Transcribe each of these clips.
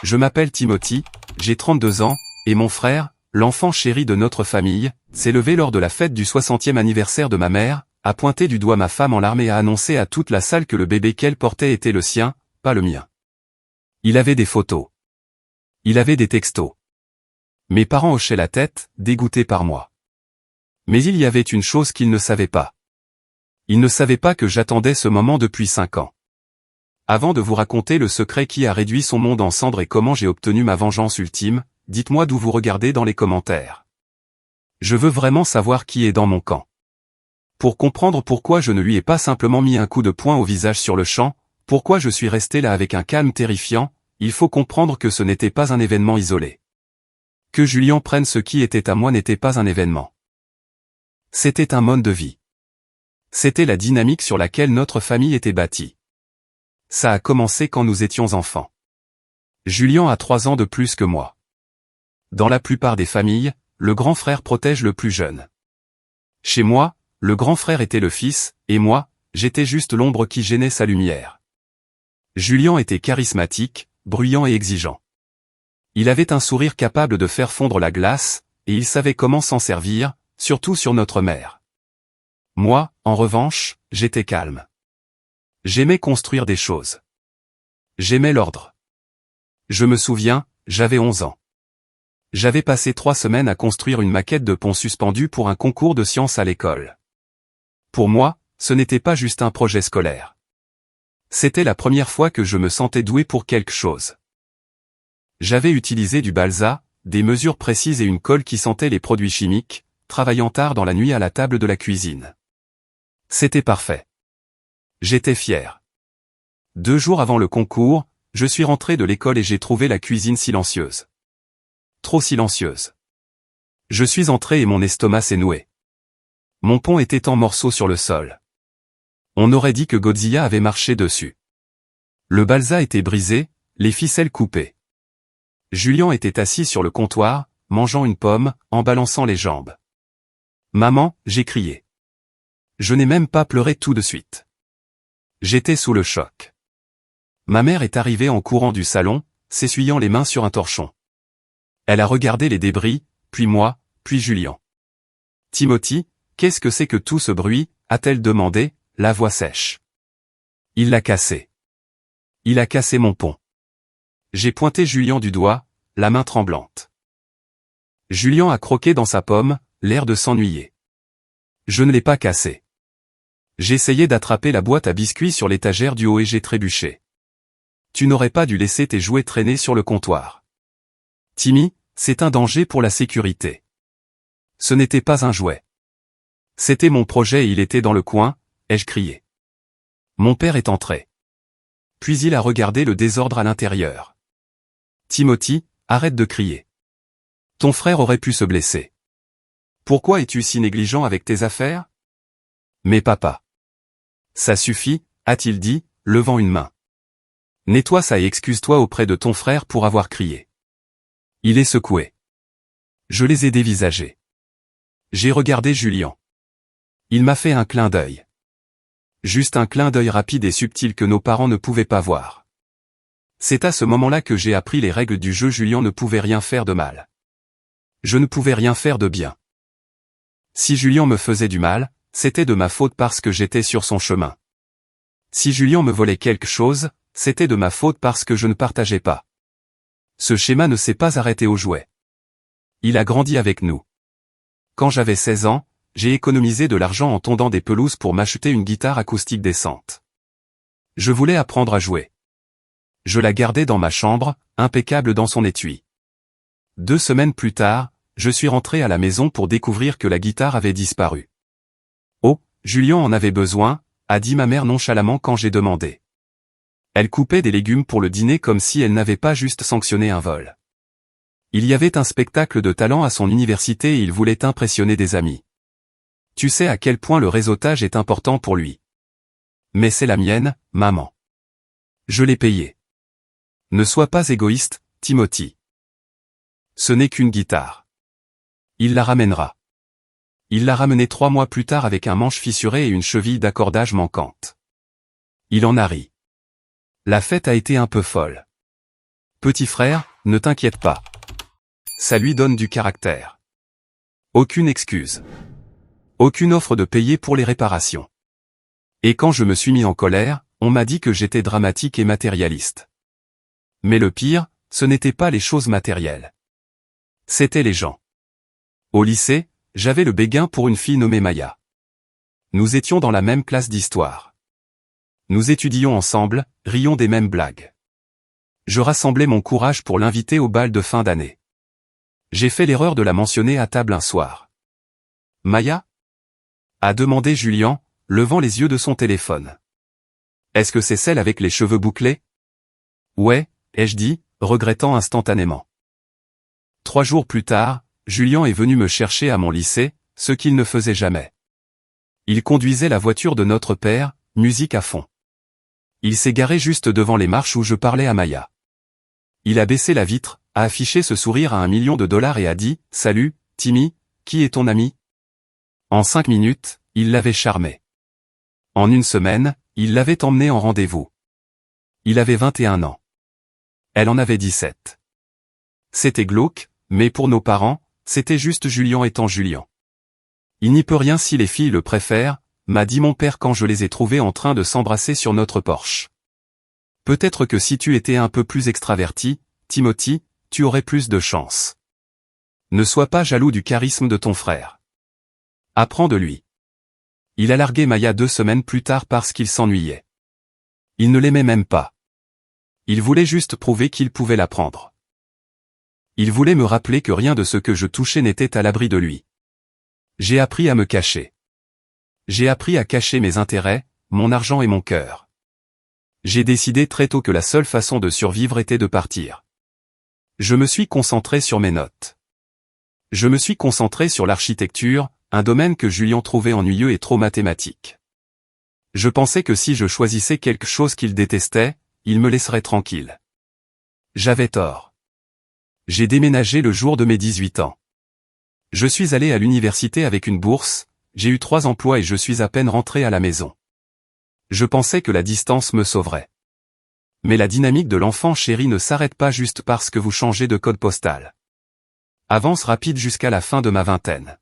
je m'appelle Timothy, j'ai 32 ans, et mon frère, l'enfant chéri de notre famille, s'est levé lors de la fête du 60e anniversaire de ma mère, a pointé du doigt ma femme en larmes et a annoncé à toute la salle que le bébé qu'elle portait était le sien, pas le mien. Il avait des photos. Il avait des textos. Mes parents hochaient la tête, dégoûtés par moi. Mais il y avait une chose qu'ils ne savaient pas. Ils ne savaient pas que j'attendais ce moment depuis 5 ans. Avant de vous raconter le secret qui a réduit son monde en cendres et comment j'ai obtenu ma vengeance ultime, dites-moi d'où vous regardez dans les commentaires. Je veux vraiment savoir qui est dans mon camp. Pour comprendre pourquoi je ne lui ai pas simplement mis un coup de poing au visage sur le champ, pourquoi je suis resté là avec un calme terrifiant, il faut comprendre que ce n'était pas un événement isolé. Que Julien prenne ce qui était à moi n'était pas un événement. C'était un mode de vie. C'était la dynamique sur laquelle notre famille était bâtie. Ça a commencé quand nous étions enfants. Julien a 3 ans de plus que moi. Dans la plupart des familles, le grand frère protège le plus jeune. Chez moi, le grand frère était le fils, et moi, j'étais juste l'ombre qui gênait sa lumière. Julien était charismatique, bruyant et exigeant. Il avait un sourire capable de faire fondre la glace, et il savait comment s'en servir, surtout sur notre mère. Moi, en revanche, j'étais calme. J'aimais construire des choses. J'aimais l'ordre. Je me souviens, j'avais 11 ans. J'avais passé 3 semaines à construire une maquette de pont suspendu pour un concours de sciences à l'école. Pour moi, ce n'était pas juste un projet scolaire. C'était la première fois que je me sentais doué pour quelque chose. J'avais utilisé du balsa, des mesures précises et une colle qui sentait les produits chimiques, travaillant tard dans la nuit à la table de la cuisine. C'était parfait. J'étais fier. 2 jours avant le concours, je suis rentré de l'école et j'ai trouvé la cuisine silencieuse. Trop silencieuse. Je suis entré et mon estomac s'est noué. Mon pont était en morceaux sur le sol. On aurait dit que Godzilla avait marché dessus. Le balsa était brisé, les ficelles coupées. Julien était assis sur le comptoir, mangeant une pomme, en balançant les jambes. « Maman », j'ai crié. Je n'ai même pas pleuré tout de suite. J'étais sous le choc. Ma mère est arrivée en courant du salon, s'essuyant les mains sur un torchon. Elle a regardé les débris, puis moi, puis Julien. « Timothy, qu'est-ce que c'est que tout ce bruit ?» a-t-elle demandé, la voix sèche. Il l'a cassé. Il a cassé mon pont. J'ai pointé Julien du doigt, la main tremblante. Julien a croqué dans sa pomme, l'air de s'ennuyer. Je ne l'ai pas cassé. J'essayais d'attraper la boîte à biscuits sur l'étagère du haut et j'ai trébuché. Tu n'aurais pas dû laisser tes jouets traîner sur le comptoir. Timmy, c'est un danger pour la sécurité. Ce n'était pas un jouet. C'était mon projet et il était dans le coin, ai-je crié. Mon père est entré. Puis il a regardé le désordre à l'intérieur. Timothy, arrête de crier. Ton frère aurait pu se blesser. Pourquoi es-tu si négligent avec tes affaires? Mais papa. Ça suffit, a-t-il dit, levant une main. Nettoie ça et excuse-toi auprès de ton frère pour avoir crié. Il est secoué. Je les ai dévisagés. J'ai regardé Julien. Il m'a fait un clin d'œil. Juste un clin d'œil rapide et subtil que nos parents ne pouvaient pas voir. C'est à ce moment-là que j'ai appris les règles du jeu. Julien ne pouvait rien faire de mal. Je ne pouvais rien faire de bien. Si Julien me faisait du mal, c'était de ma faute parce que j'étais sur son chemin. Si Julien me volait quelque chose, c'était de ma faute parce que je ne partageais pas. Ce schéma ne s'est pas arrêté aux jouets. Il a grandi avec nous. Quand j'avais 16 ans, j'ai économisé de l'argent en tondant des pelouses pour m'acheter une guitare acoustique décente. Je voulais apprendre à jouer. Je la gardais dans ma chambre, impeccable dans son étui. 2 semaines plus tard, je suis rentré à la maison pour découvrir que la guitare avait disparu. Oh, Julien en avait besoin, a dit ma mère nonchalamment quand j'ai demandé. Elle coupait des légumes pour le dîner comme si elle n'avait pas juste sanctionné un vol. Il y avait un spectacle de talent à son université et il voulait impressionner des amis. Tu sais à quel point le réseautage est important pour lui. Mais c'est la mienne, maman. Je l'ai payé. Ne sois pas égoïste, Timothy. Ce n'est qu'une guitare. Il la ramènera. Il l'a ramenée 3 mois plus tard avec un manche fissuré et une cheville d'accordage manquante. Il en a ri. La fête a été un peu folle. Petit frère, ne t'inquiète pas. Ça lui donne du caractère. Aucune excuse. Aucune offre de payer pour les réparations. Et quand je me suis mis en colère, on m'a dit que j'étais dramatique et matérialiste. Mais le pire, ce n'était pas les choses matérielles. C'étaient les gens. Au lycée, j'avais le béguin pour une fille nommée Maya. Nous étions dans la même classe d'histoire. Nous étudions ensemble, rions des mêmes blagues. Je rassemblais mon courage pour l'inviter au bal de fin d'année. J'ai fait l'erreur de la mentionner à table un soir. Maya ? A demandé Julien, levant les yeux de son téléphone. Est-ce que c'est celle avec les cheveux bouclés ? Ouais, ai-je dit, regrettant instantanément. 3 jours plus tard, Julien est venu me chercher à mon lycée, ce qu'il ne faisait jamais. Il conduisait la voiture de notre père, musique à fond. Il s'est garé juste devant les marches où je parlais à Maya. Il a baissé la vitre, a affiché ce sourire à $1 million et a dit « Salut, Timmy, qui est ton ami ?» En 5 minutes, il l'avait charmé. En 1 semaine, il l'avait emmené en rendez-vous. Il avait 21 ans. Elle en avait 17. C'était glauque, mais pour nos parents, c'était juste Julien étant Julien. Il n'y peut rien si les filles le préfèrent, m'a dit mon père quand je les ai trouvées en train de s'embrasser sur notre porche. Peut-être que si tu étais un peu plus extraverti, Timothy, tu aurais plus de chance. Ne sois pas jaloux du charisme de ton frère. Apprends de lui. Il a largué Maya 2 semaines plus tard parce qu'il s'ennuyait. Il ne l'aimait même pas. Il voulait juste prouver qu'il pouvait la prendre. Il voulait me rappeler que rien de ce que je touchais n'était à l'abri de lui. J'ai appris à me cacher. J'ai appris à cacher mes intérêts, mon argent et mon cœur. J'ai décidé très tôt que la seule façon de survivre était de partir. Je me suis concentré sur mes notes. Je me suis concentré sur l'architecture, un domaine que Julien trouvait ennuyeux et trop mathématique. Je pensais que si je choisissais quelque chose qu'il détestait, il me laisserait tranquille. J'avais tort. J'ai déménagé le jour de mes 18 ans. Je suis allé à l'université avec une bourse, j'ai eu 3 emplois et je suis à peine rentré à la maison. Je pensais que la distance me sauverait. Mais la dynamique de l'enfant chéri ne s'arrête pas juste parce que vous changez de code postal. Avance rapide jusqu'à la fin de ma vingtaine.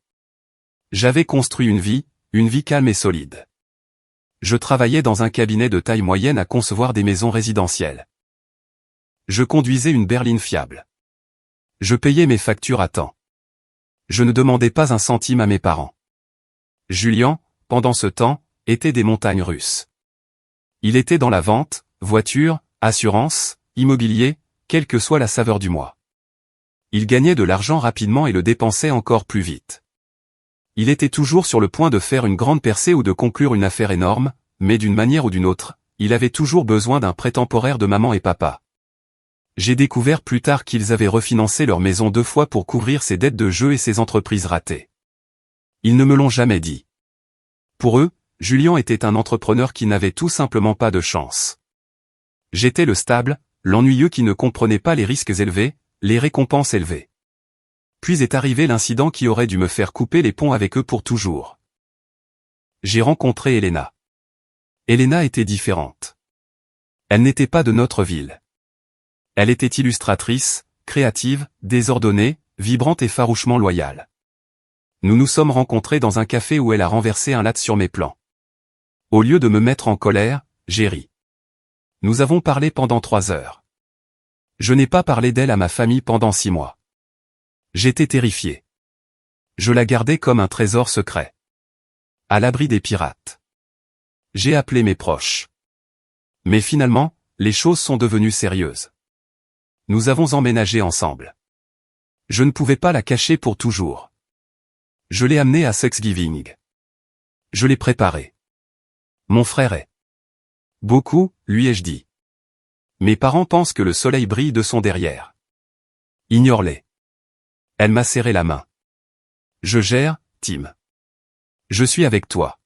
J'avais construit une vie calme et solide. Je travaillais dans un cabinet de taille moyenne à concevoir des maisons résidentielles. Je conduisais une berline fiable. Je payais mes factures à temps. Je ne demandais pas un centime à mes parents. Julien, pendant ce temps, était des montagnes russes. Il était dans la vente, voiture, assurance, immobilier, quelle que soit la saveur du mois. Il gagnait de l'argent rapidement et le dépensait encore plus vite. Il était toujours sur le point de faire une grande percée ou de conclure une affaire énorme, mais d'une manière ou d'une autre, il avait toujours besoin d'un prêt temporaire de maman et papa. J'ai découvert plus tard qu'ils avaient refinancé leur maison 2 fois pour couvrir ses dettes de jeu et ses entreprises ratées. Ils ne me l'ont jamais dit. Pour eux, Julien était un entrepreneur qui n'avait tout simplement pas de chance. J'étais le stable, l'ennuyeux qui ne comprenait pas les risques élevés, les récompenses élevées. Puis est arrivé l'incident qui aurait dû me faire couper les ponts avec eux pour toujours. J'ai rencontré Elena. Elena était différente. Elle n'était pas de notre ville. Elle était illustratrice, créative, désordonnée, vibrante et farouchement loyale. Nous nous sommes rencontrés dans un café où elle a renversé un latte sur mes plans. Au lieu de me mettre en colère, j'ai ri. Nous avons parlé pendant 3 heures. Je n'ai pas parlé d'elle à ma famille pendant 6 mois. J'étais terrifié. Je la gardais comme un trésor secret. À l'abri des pirates. J'ai appelé mes proches. Mais finalement, les choses sont devenues sérieuses. Nous avons emménagé ensemble. Je ne pouvais pas la cacher pour toujours. Je l'ai amenée à Thanksgiving. Je l'ai préparée. Mon frère est. Beaucoup, lui ai-je dit. Mes parents pensent que le soleil brille de son derrière. Ignore-les. Elle m'a serré la main. Je gère, Tim. Je suis avec toi.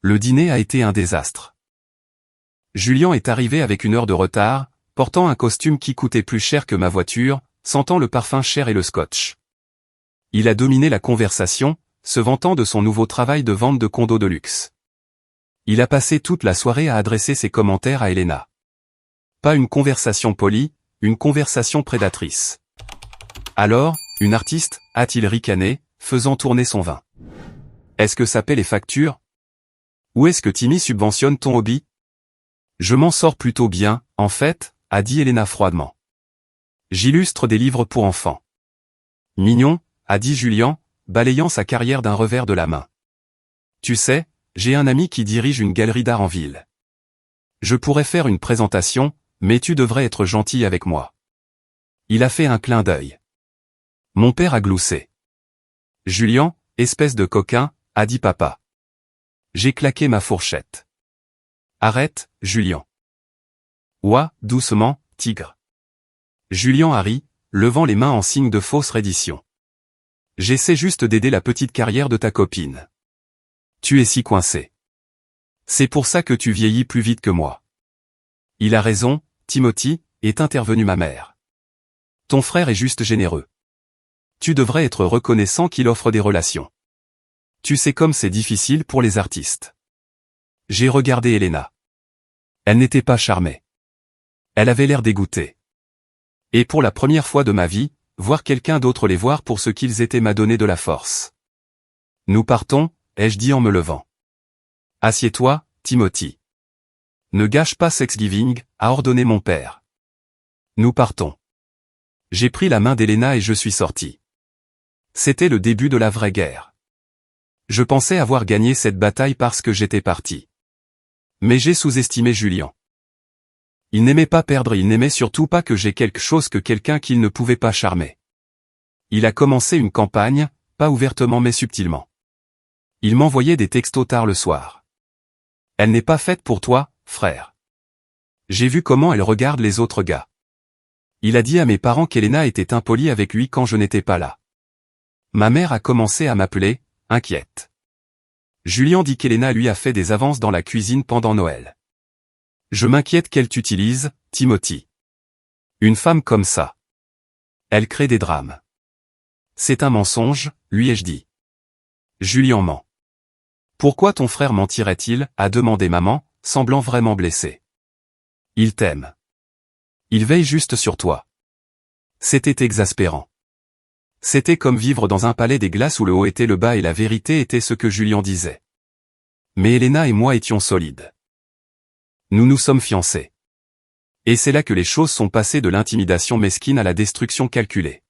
Le dîner a été un désastre. Julien est arrivé avec 1 heure de retard, portant un costume qui coûtait plus cher que ma voiture, sentant le parfum cher et le scotch. Il a dominé la conversation, se vantant de son nouveau travail de vente de condos de luxe. Il a passé toute la soirée à adresser ses commentaires à Elena. Pas une conversation polie, une conversation prédatrice. Alors, une artiste, a-t-il ricané, faisant tourner son vin. Est-ce que ça paie les factures? Ou est-ce que Timmy subventionne ton hobby? Je m'en sors plutôt bien, en fait, a dit Elena froidement. J'illustre des livres pour enfants. Mignon, a dit Julien, balayant sa carrière d'un revers de la main. Tu sais, j'ai un ami qui dirige une galerie d'art en ville. Je pourrais faire une présentation, mais tu devrais être gentil avec moi. Il a fait un clin d'œil. Mon père a gloussé. Julien, espèce de coquin, a dit papa. J'ai claqué ma fourchette. Arrête, Julien. Ouah, doucement, tigre. Julien a ri, levant les mains en signe de fausse reddition. J'essaie juste d'aider la petite carrière de ta copine. Tu es si coincé. C'est pour ça que tu vieillis plus vite que moi. Il a raison, Timothy, est intervenue ma mère. Ton frère est juste généreux. Tu devrais être reconnaissant qu'il offre des relations. Tu sais comme c'est difficile pour les artistes. J'ai regardé Elena. Elle n'était pas charmée. Elle avait l'air dégoûtée. Et pour la première fois de ma vie, voir quelqu'un d'autre les voir pour ce qu'ils étaient m'a donné de la force. Nous partons, ai-je dit en me levant. Assieds-toi, Timothy. Ne gâche pas Thanksgiving, a ordonné mon père. Nous partons. J'ai pris la main d'Elena et je suis sorti. C'était le début de la vraie guerre. Je pensais avoir gagné cette bataille parce que j'étais parti. Mais j'ai sous-estimé Julien. Il n'aimait pas perdre, il n'aimait surtout pas que j'ai quelque chose que quelqu'un qu'il ne pouvait pas charmer. Il a commencé une campagne, pas ouvertement mais subtilement. Il m'envoyait des textos tard le soir. Elle n'est pas faite pour toi, frère. J'ai vu comment elle regarde les autres gars. Il a dit à mes parents qu'Elena était impolie avec lui quand je n'étais pas là. Ma mère a commencé à m'appeler, inquiète. Julien dit qu'Elena lui a fait des avances dans la cuisine pendant Noël. Je m'inquiète qu'elle t'utilise, Timothy. Une femme comme ça. Elle crée des drames. C'est un mensonge, lui ai-je dit. Julien ment. Pourquoi ton frère mentirait-il, a demandé maman, semblant vraiment blessée. Il t'aime. Il veille juste sur toi. C'était exaspérant. C'était comme vivre dans un palais des glaces où le haut était le bas et la vérité était ce que Julien disait. Mais Elena et moi étions solides. Nous nous sommes fiancés. Et c'est là que les choses sont passées de l'intimidation mesquine à la destruction calculée.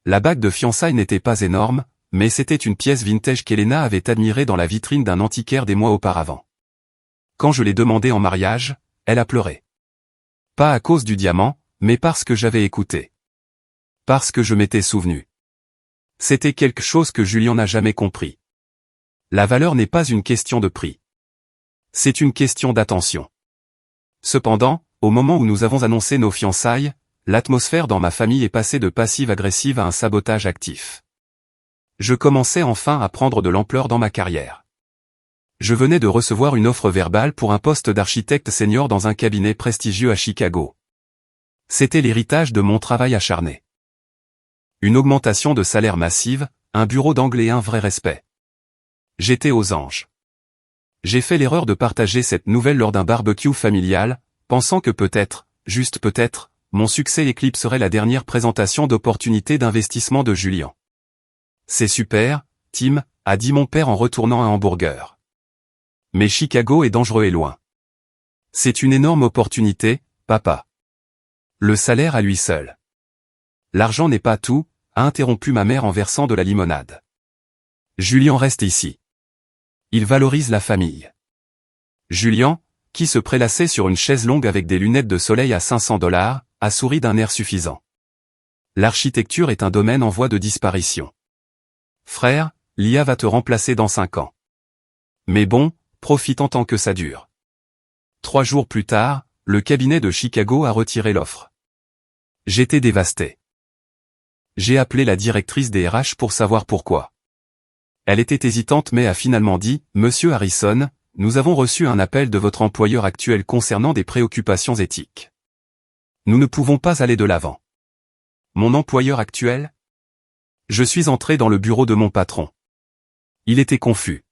La bague de fiançailles n'était pas énorme, mais c'était une pièce vintage qu'Elena avait admirée dans la vitrine d'un antiquaire des mois auparavant. Quand je l'ai demandée en mariage, elle a pleuré. Pas à cause du diamant, mais parce que j'avais écouté. Parce que je m'étais souvenu. C'était quelque chose que Julien n'a jamais compris. La valeur n'est pas une question de prix. C'est une question d'attention. Cependant, au moment où nous avons annoncé nos fiançailles, l'atmosphère dans ma famille est passée de passive-agressive à un sabotage actif. Je commençais enfin à prendre de l'ampleur dans ma carrière. Je venais de recevoir une offre verbale pour un poste d'architecte senior dans un cabinet prestigieux à Chicago. C'était l'héritage de mon travail acharné. Une augmentation de salaire massive, un bureau d'angle et un vrai respect. J'étais aux anges. J'ai fait l'erreur de partager cette nouvelle lors d'un barbecue familial, pensant que peut-être, juste peut-être, mon succès éclipserait la dernière présentation d'opportunité d'investissement de Julien. C'est super, Tim, a dit mon père en retournant un hamburger. Mais Chicago est dangereux et loin. C'est une énorme opportunité, papa. Le salaire à lui seul. L'argent n'est pas tout, a interrompu ma mère en versant de la limonade. Julien reste ici. Il valorise la famille. Julien, qui se prélassait sur une chaise longue avec des lunettes de soleil à $500, a souri d'un air suffisant. L'architecture est un domaine en voie de disparition. Frère, l'IA va te remplacer dans 5 ans. Mais bon, profite en tant que ça dure. 3 jours plus tard, le cabinet de Chicago a retiré l'offre. J'étais dévasté. J'ai appelé la directrice des RH pour savoir pourquoi. Elle était hésitante mais a finalement dit, « Monsieur Harrison, nous avons reçu un appel de votre employeur actuel concernant des préoccupations éthiques. Nous ne pouvons pas aller de l'avant. » Mon employeur actuel ? Je suis entré dans le bureau de mon patron. Il était confus.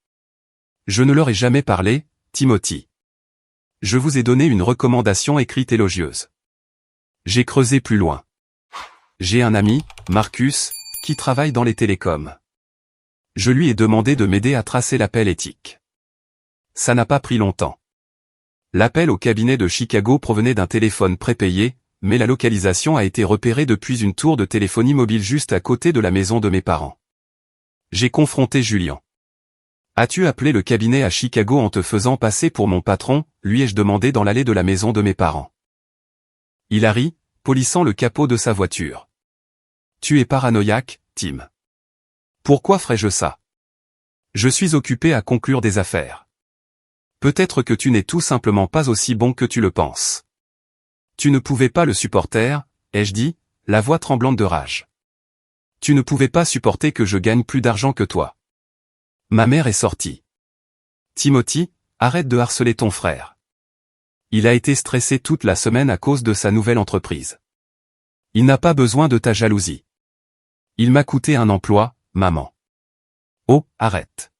Je ne leur ai jamais parlé, Timothy. Je vous ai donné une recommandation écrite élogieuse. J'ai creusé plus loin. J'ai un ami, Marcus, qui travaille dans les télécoms. Je lui ai demandé de m'aider à tracer l'appel éthique. Ça n'a pas pris longtemps. L'appel au cabinet de Chicago provenait d'un téléphone prépayé, mais la localisation a été repérée depuis une tour de téléphonie mobile juste à côté de la maison de mes parents. J'ai confronté Julian. As-tu appelé le cabinet à Chicago en te faisant passer pour mon patron, lui ai-je demandé dans l'allée de la maison de mes parents. Il a ri, polissant le capot de sa voiture. Tu es paranoïaque, Tim. Pourquoi ferais-je ça? Je suis occupé à conclure des affaires. Peut-être que tu n'es tout simplement pas aussi bon que tu le penses. Tu ne pouvais pas le supporter, ai-je dit, la voix tremblante de rage. Tu ne pouvais pas supporter que je gagne plus d'argent que toi. Ma mère est sortie. Timothy, arrête de harceler ton frère. Il a été stressé toute la semaine à cause de sa nouvelle entreprise. Il n'a pas besoin de ta jalousie. Il m'a coûté un emploi, maman. Oh, arrête.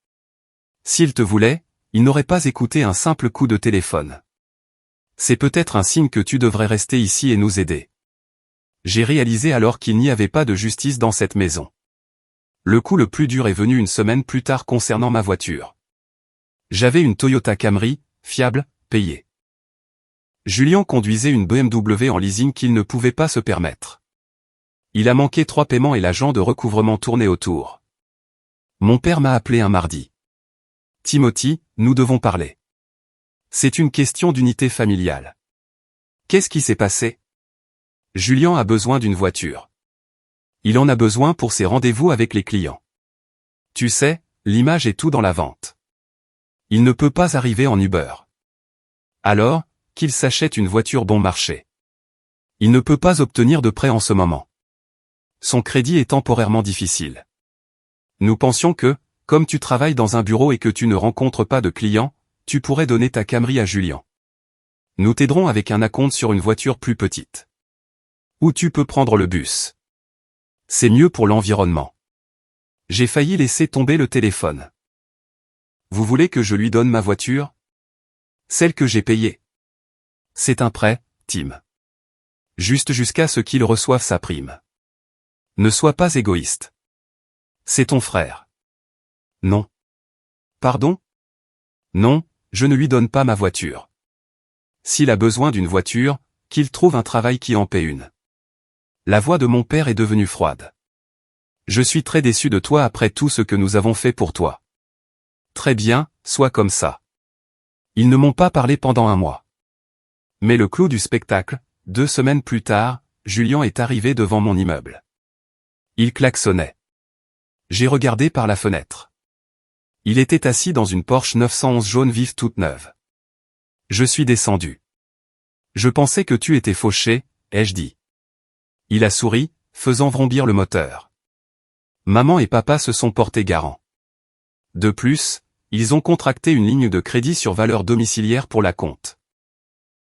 S'il te voulait, il n'aurait pas écouté un simple coup de téléphone. C'est peut-être un signe que tu devrais rester ici et nous aider. J'ai réalisé alors qu'il n'y avait pas de justice dans cette maison. Le coup le plus dur est venu une semaine plus tard concernant ma voiture. J'avais une Toyota Camry, fiable, payée. Julian conduisait une BMW en leasing qu'il ne pouvait pas se permettre. Il a manqué 3 paiements et l'agent de recouvrement tournait autour. Mon père m'a appelé un mardi. Timothy, nous devons parler. C'est une question d'unité familiale. Qu'est-ce qui s'est passé? Julian a besoin d'une voiture. Il en a besoin pour ses rendez-vous avec les clients. Tu sais, l'image est tout dans la vente. Il ne peut pas arriver en Uber. Alors, qu'il s'achète une voiture bon marché. Il ne peut pas obtenir de prêt en ce moment. Son crédit est temporairement difficile. Nous pensions que, comme tu travailles dans un bureau et que tu ne rencontres pas de clients, tu pourrais donner ta Camry à Julian. Nous t'aiderons avec un acompte sur une voiture plus petite. Ou tu peux prendre le bus. C'est mieux pour l'environnement. J'ai failli laisser tomber le téléphone. Vous voulez que je lui donne ma voiture? Celle que j'ai payée. C'est un prêt, Tim. Juste jusqu'à ce qu'il reçoive sa prime. Ne sois pas égoïste. C'est ton frère. Non. Pardon? Non, je ne lui donne pas ma voiture. S'il a besoin d'une voiture, qu'il trouve un travail qui en paie une. La voix de mon père est devenue froide. Je suis très déçu de toi après tout ce que nous avons fait pour toi. Très bien, sois comme ça. Ils ne m'ont pas parlé pendant 1 mois. Mais le clou du spectacle, 2 semaines plus tard, Julian est arrivé devant mon immeuble. Il klaxonnait. J'ai regardé par la fenêtre. Il était assis dans une Porsche 911 jaune vif toute neuve. Je suis descendu. Je pensais que tu étais fauché, ai-je dit. Il a souri, faisant vrombir le moteur. Maman et papa se sont portés garants. De plus, ils ont contracté une ligne de crédit sur valeur domiciliaire pour la compte.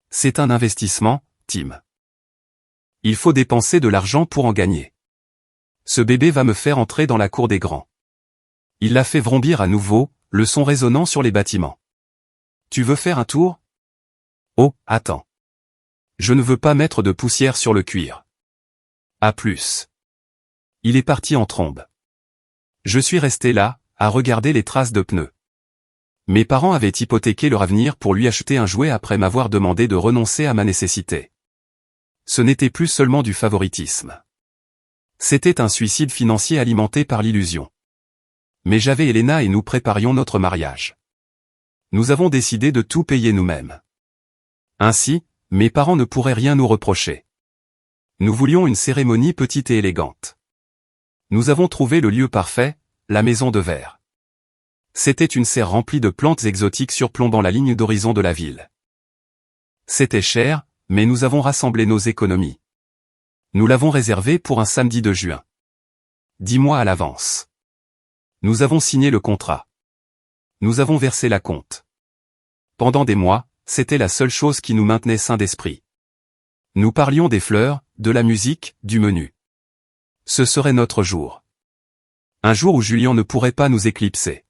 C'est un investissement, Tim. Il faut dépenser de l'argent pour en gagner. Ce bébé va me faire entrer dans la cour des grands. Il l'a fait vrombir à nouveau, le son résonnant sur les bâtiments. Tu veux faire un tour? Oh, attends. Je ne veux pas mettre de poussière sur le cuir. À plus. Il est parti en trombe. Je suis resté là, à regarder les traces de pneus. Mes parents avaient hypothéqué leur avenir pour lui acheter un jouet après m'avoir demandé de renoncer à ma nécessité. Ce n'était plus seulement du favoritisme. C'était un suicide financier alimenté par l'illusion. Mais j'avais Elena et nous préparions notre mariage. Nous avons décidé de tout payer nous-mêmes. Ainsi, mes parents ne pourraient rien nous reprocher. Nous voulions une cérémonie petite et élégante. Nous avons trouvé le lieu parfait, la maison de verre. C'était une serre remplie de plantes exotiques surplombant la ligne d'horizon de la ville. C'était cher, mais nous avons rassemblé nos économies. Nous l'avons réservé pour un samedi de juin. 10 mois à l'avance. Nous avons signé le contrat. Nous avons versé la compte. Pendant des mois, c'était la seule chose qui nous maintenait sains d'esprit. Nous parlions des fleurs, de la musique, du menu. Ce serait notre jour. Un jour où Julian ne pourrait pas nous éclipser.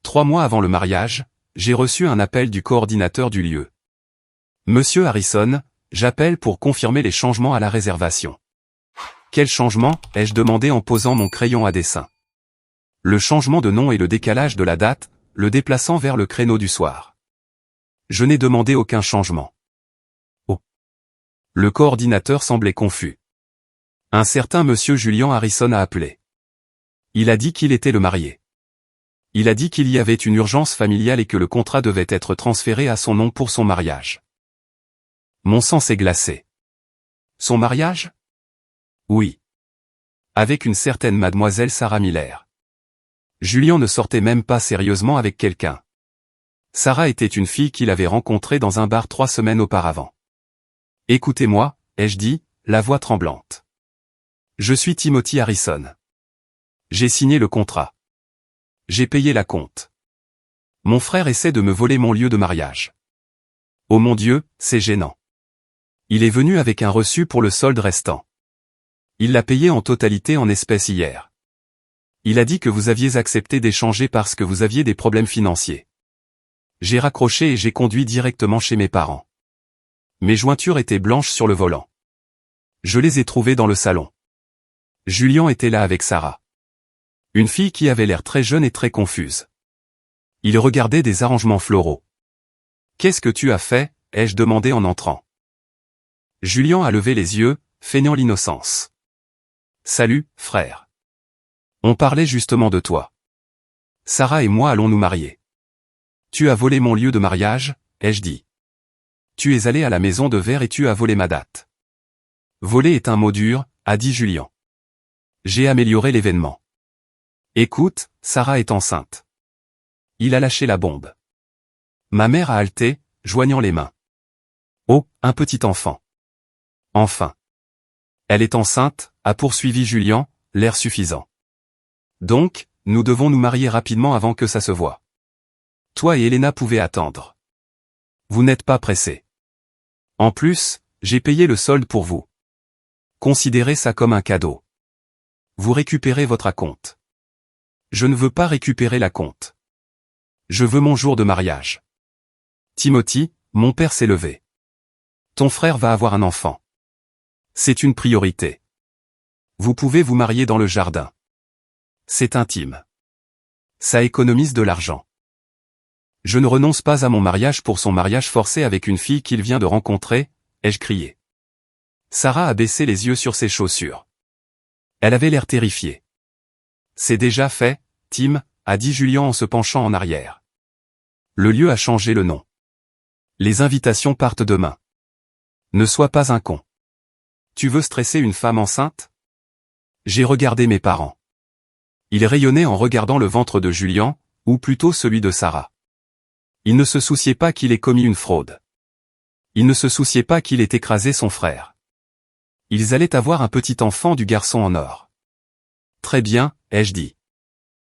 3 mois avant le mariage, j'ai reçu un appel du coordinateur du lieu. Monsieur Harrison, j'appelle pour confirmer les changements à la réservation. Quel changement, ai-je demandé en posant mon crayon à dessin. Le changement de nom et le décalage de la date, le déplaçant vers le créneau du soir. Je n'ai demandé aucun changement. Oh. Le coordinateur semblait confus. Un certain monsieur Julian Harrison a appelé. Il a dit qu'il était le marié. Il a dit qu'il y avait une urgence familiale et que le contrat devait être transféré à son nom pour son mariage. Mon sang s'est glacé. Son mariage? Oui. Avec une certaine mademoiselle Sarah Miller. Julian ne sortait même pas sérieusement avec quelqu'un. Sarah était une fille qu'il avait rencontrée dans un bar 3 semaines auparavant. Écoutez-moi, ai-je dit, la voix tremblante. Je suis Timothy Harrison. J'ai signé le contrat. J'ai payé la compte. Mon frère essaie de me voler mon lieu de mariage. Oh mon Dieu, c'est gênant. Il est venu avec un reçu pour le solde restant. Il l'a payé en totalité en espèces hier. Il a dit que vous aviez accepté d'échanger parce que vous aviez des problèmes financiers. J'ai raccroché et j'ai conduit directement chez mes parents. Mes jointures étaient blanches sur le volant. Je les ai trouvées dans le salon. Julian était là avec Sarah. Une fille qui avait l'air très jeune et très confuse. Il regardait des arrangements floraux. « Qu'est-ce que tu as fait ?» ai-je demandé en entrant. Julian a levé les yeux, feignant l'innocence. « Salut, frère. On parlait justement de toi. Sarah et moi allons nous marier. Tu as volé mon lieu de mariage, ai-je dit. Tu es allé à la maison de verre et tu as volé ma date. Voler est un mot dur, a dit Julian. J'ai amélioré l'événement. Écoute, Sarah est enceinte. Il a lâché la bombe. Ma mère a haleté, joignant les mains. Oh, un petit enfant. Enfin. Elle est enceinte, a poursuivi Julian, l'air suffisant. Donc, nous devons nous marier rapidement avant que ça se voie. Toi et Elena pouvez attendre. Vous n'êtes pas pressés. En plus, j'ai payé le solde pour vous. Considérez ça comme un cadeau. Vous récupérez votre acompte. Je ne veux pas récupérer l'acompte. Je veux mon jour de mariage. Timothy, mon père s'est levé. Ton frère va avoir un enfant. C'est une priorité. Vous pouvez vous marier dans le jardin. C'est intime. Ça économise de l'argent. Je ne renonce pas à mon mariage pour son mariage forcé avec une fille qu'il vient de rencontrer, ai-je crié. Sarah a baissé les yeux sur ses chaussures. Elle avait l'air terrifiée. C'est déjà fait, Tim, a dit Julian en se penchant en arrière. Le lieu a changé le nom. Les invitations partent demain. Ne sois pas un con. Tu veux stresser une femme enceinte? J'ai regardé mes parents. Ils rayonnaient en regardant le ventre de Julian, ou plutôt celui de Sarah. Ils ne se souciaient pas qu'il ait commis une fraude. Ils ne se souciaient pas qu'il ait écrasé son frère. Ils allaient avoir un petit enfant du garçon en or. Très bien, ai-je dit.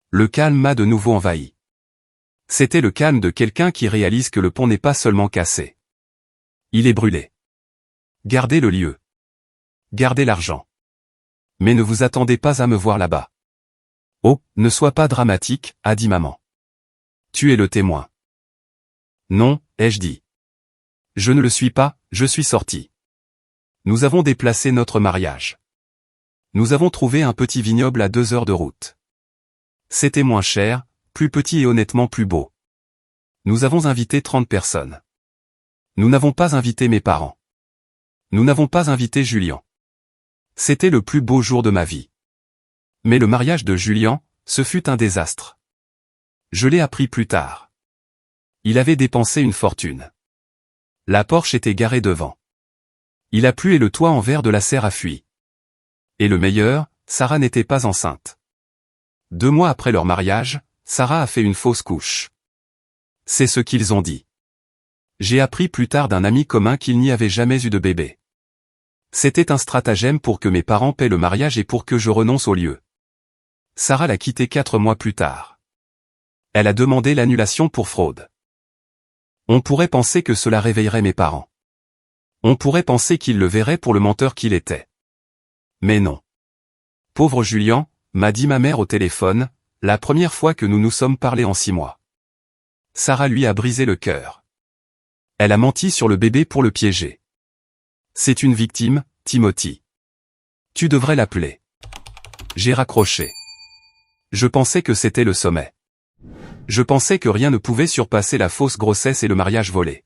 Le calme m'a de nouveau envahi. C'était le calme de quelqu'un qui réalise que le pont n'est pas seulement cassé. Il est brûlé. Gardez le lieu. Gardez l'argent. Mais ne vous attendez pas à me voir là-bas. Oh, ne sois pas dramatique, a dit maman. Tu es le témoin. Non, ai-je dit. Je ne le suis pas, je suis sorti. Nous avons déplacé notre mariage. Nous avons trouvé un petit vignoble à 2 heures de route. C'était moins cher, plus petit et honnêtement plus beau. Nous avons invité 30 personnes. Nous n'avons pas invité mes parents. Nous n'avons pas invité Julian. C'était le plus beau jour de ma vie. Mais le mariage de Julian, ce fut un désastre. Je l'ai appris plus tard. Il avait dépensé une fortune. La Porsche était garée devant. Il a plu et le toit en verre de la serre a fui. Et le meilleur, Sarah n'était pas enceinte. 2 mois après leur mariage, Sarah a fait une fausse couche. C'est ce qu'ils ont dit. J'ai appris plus tard d'un ami commun qu'il n'y avait jamais eu de bébé. C'était un stratagème pour que mes parents paient le mariage et pour que je renonce au lieu. Sarah l'a quitté 4 mois plus tard. Elle a demandé l'annulation pour fraude. On pourrait penser que cela réveillerait mes parents. On pourrait penser qu'ils le verraient pour le menteur qu'il était. Mais non. Pauvre Julian, m'a dit ma mère au téléphone, la première fois que nous nous sommes parlé en 6 mois. Sarah lui a brisé le cœur. Elle a menti sur le bébé pour le piéger. C'est une victime, Timothy. Tu devrais l'appeler. J'ai raccroché. Je pensais que c'était le sommet. Je pensais que rien ne pouvait surpasser la fausse grossesse et le mariage volé.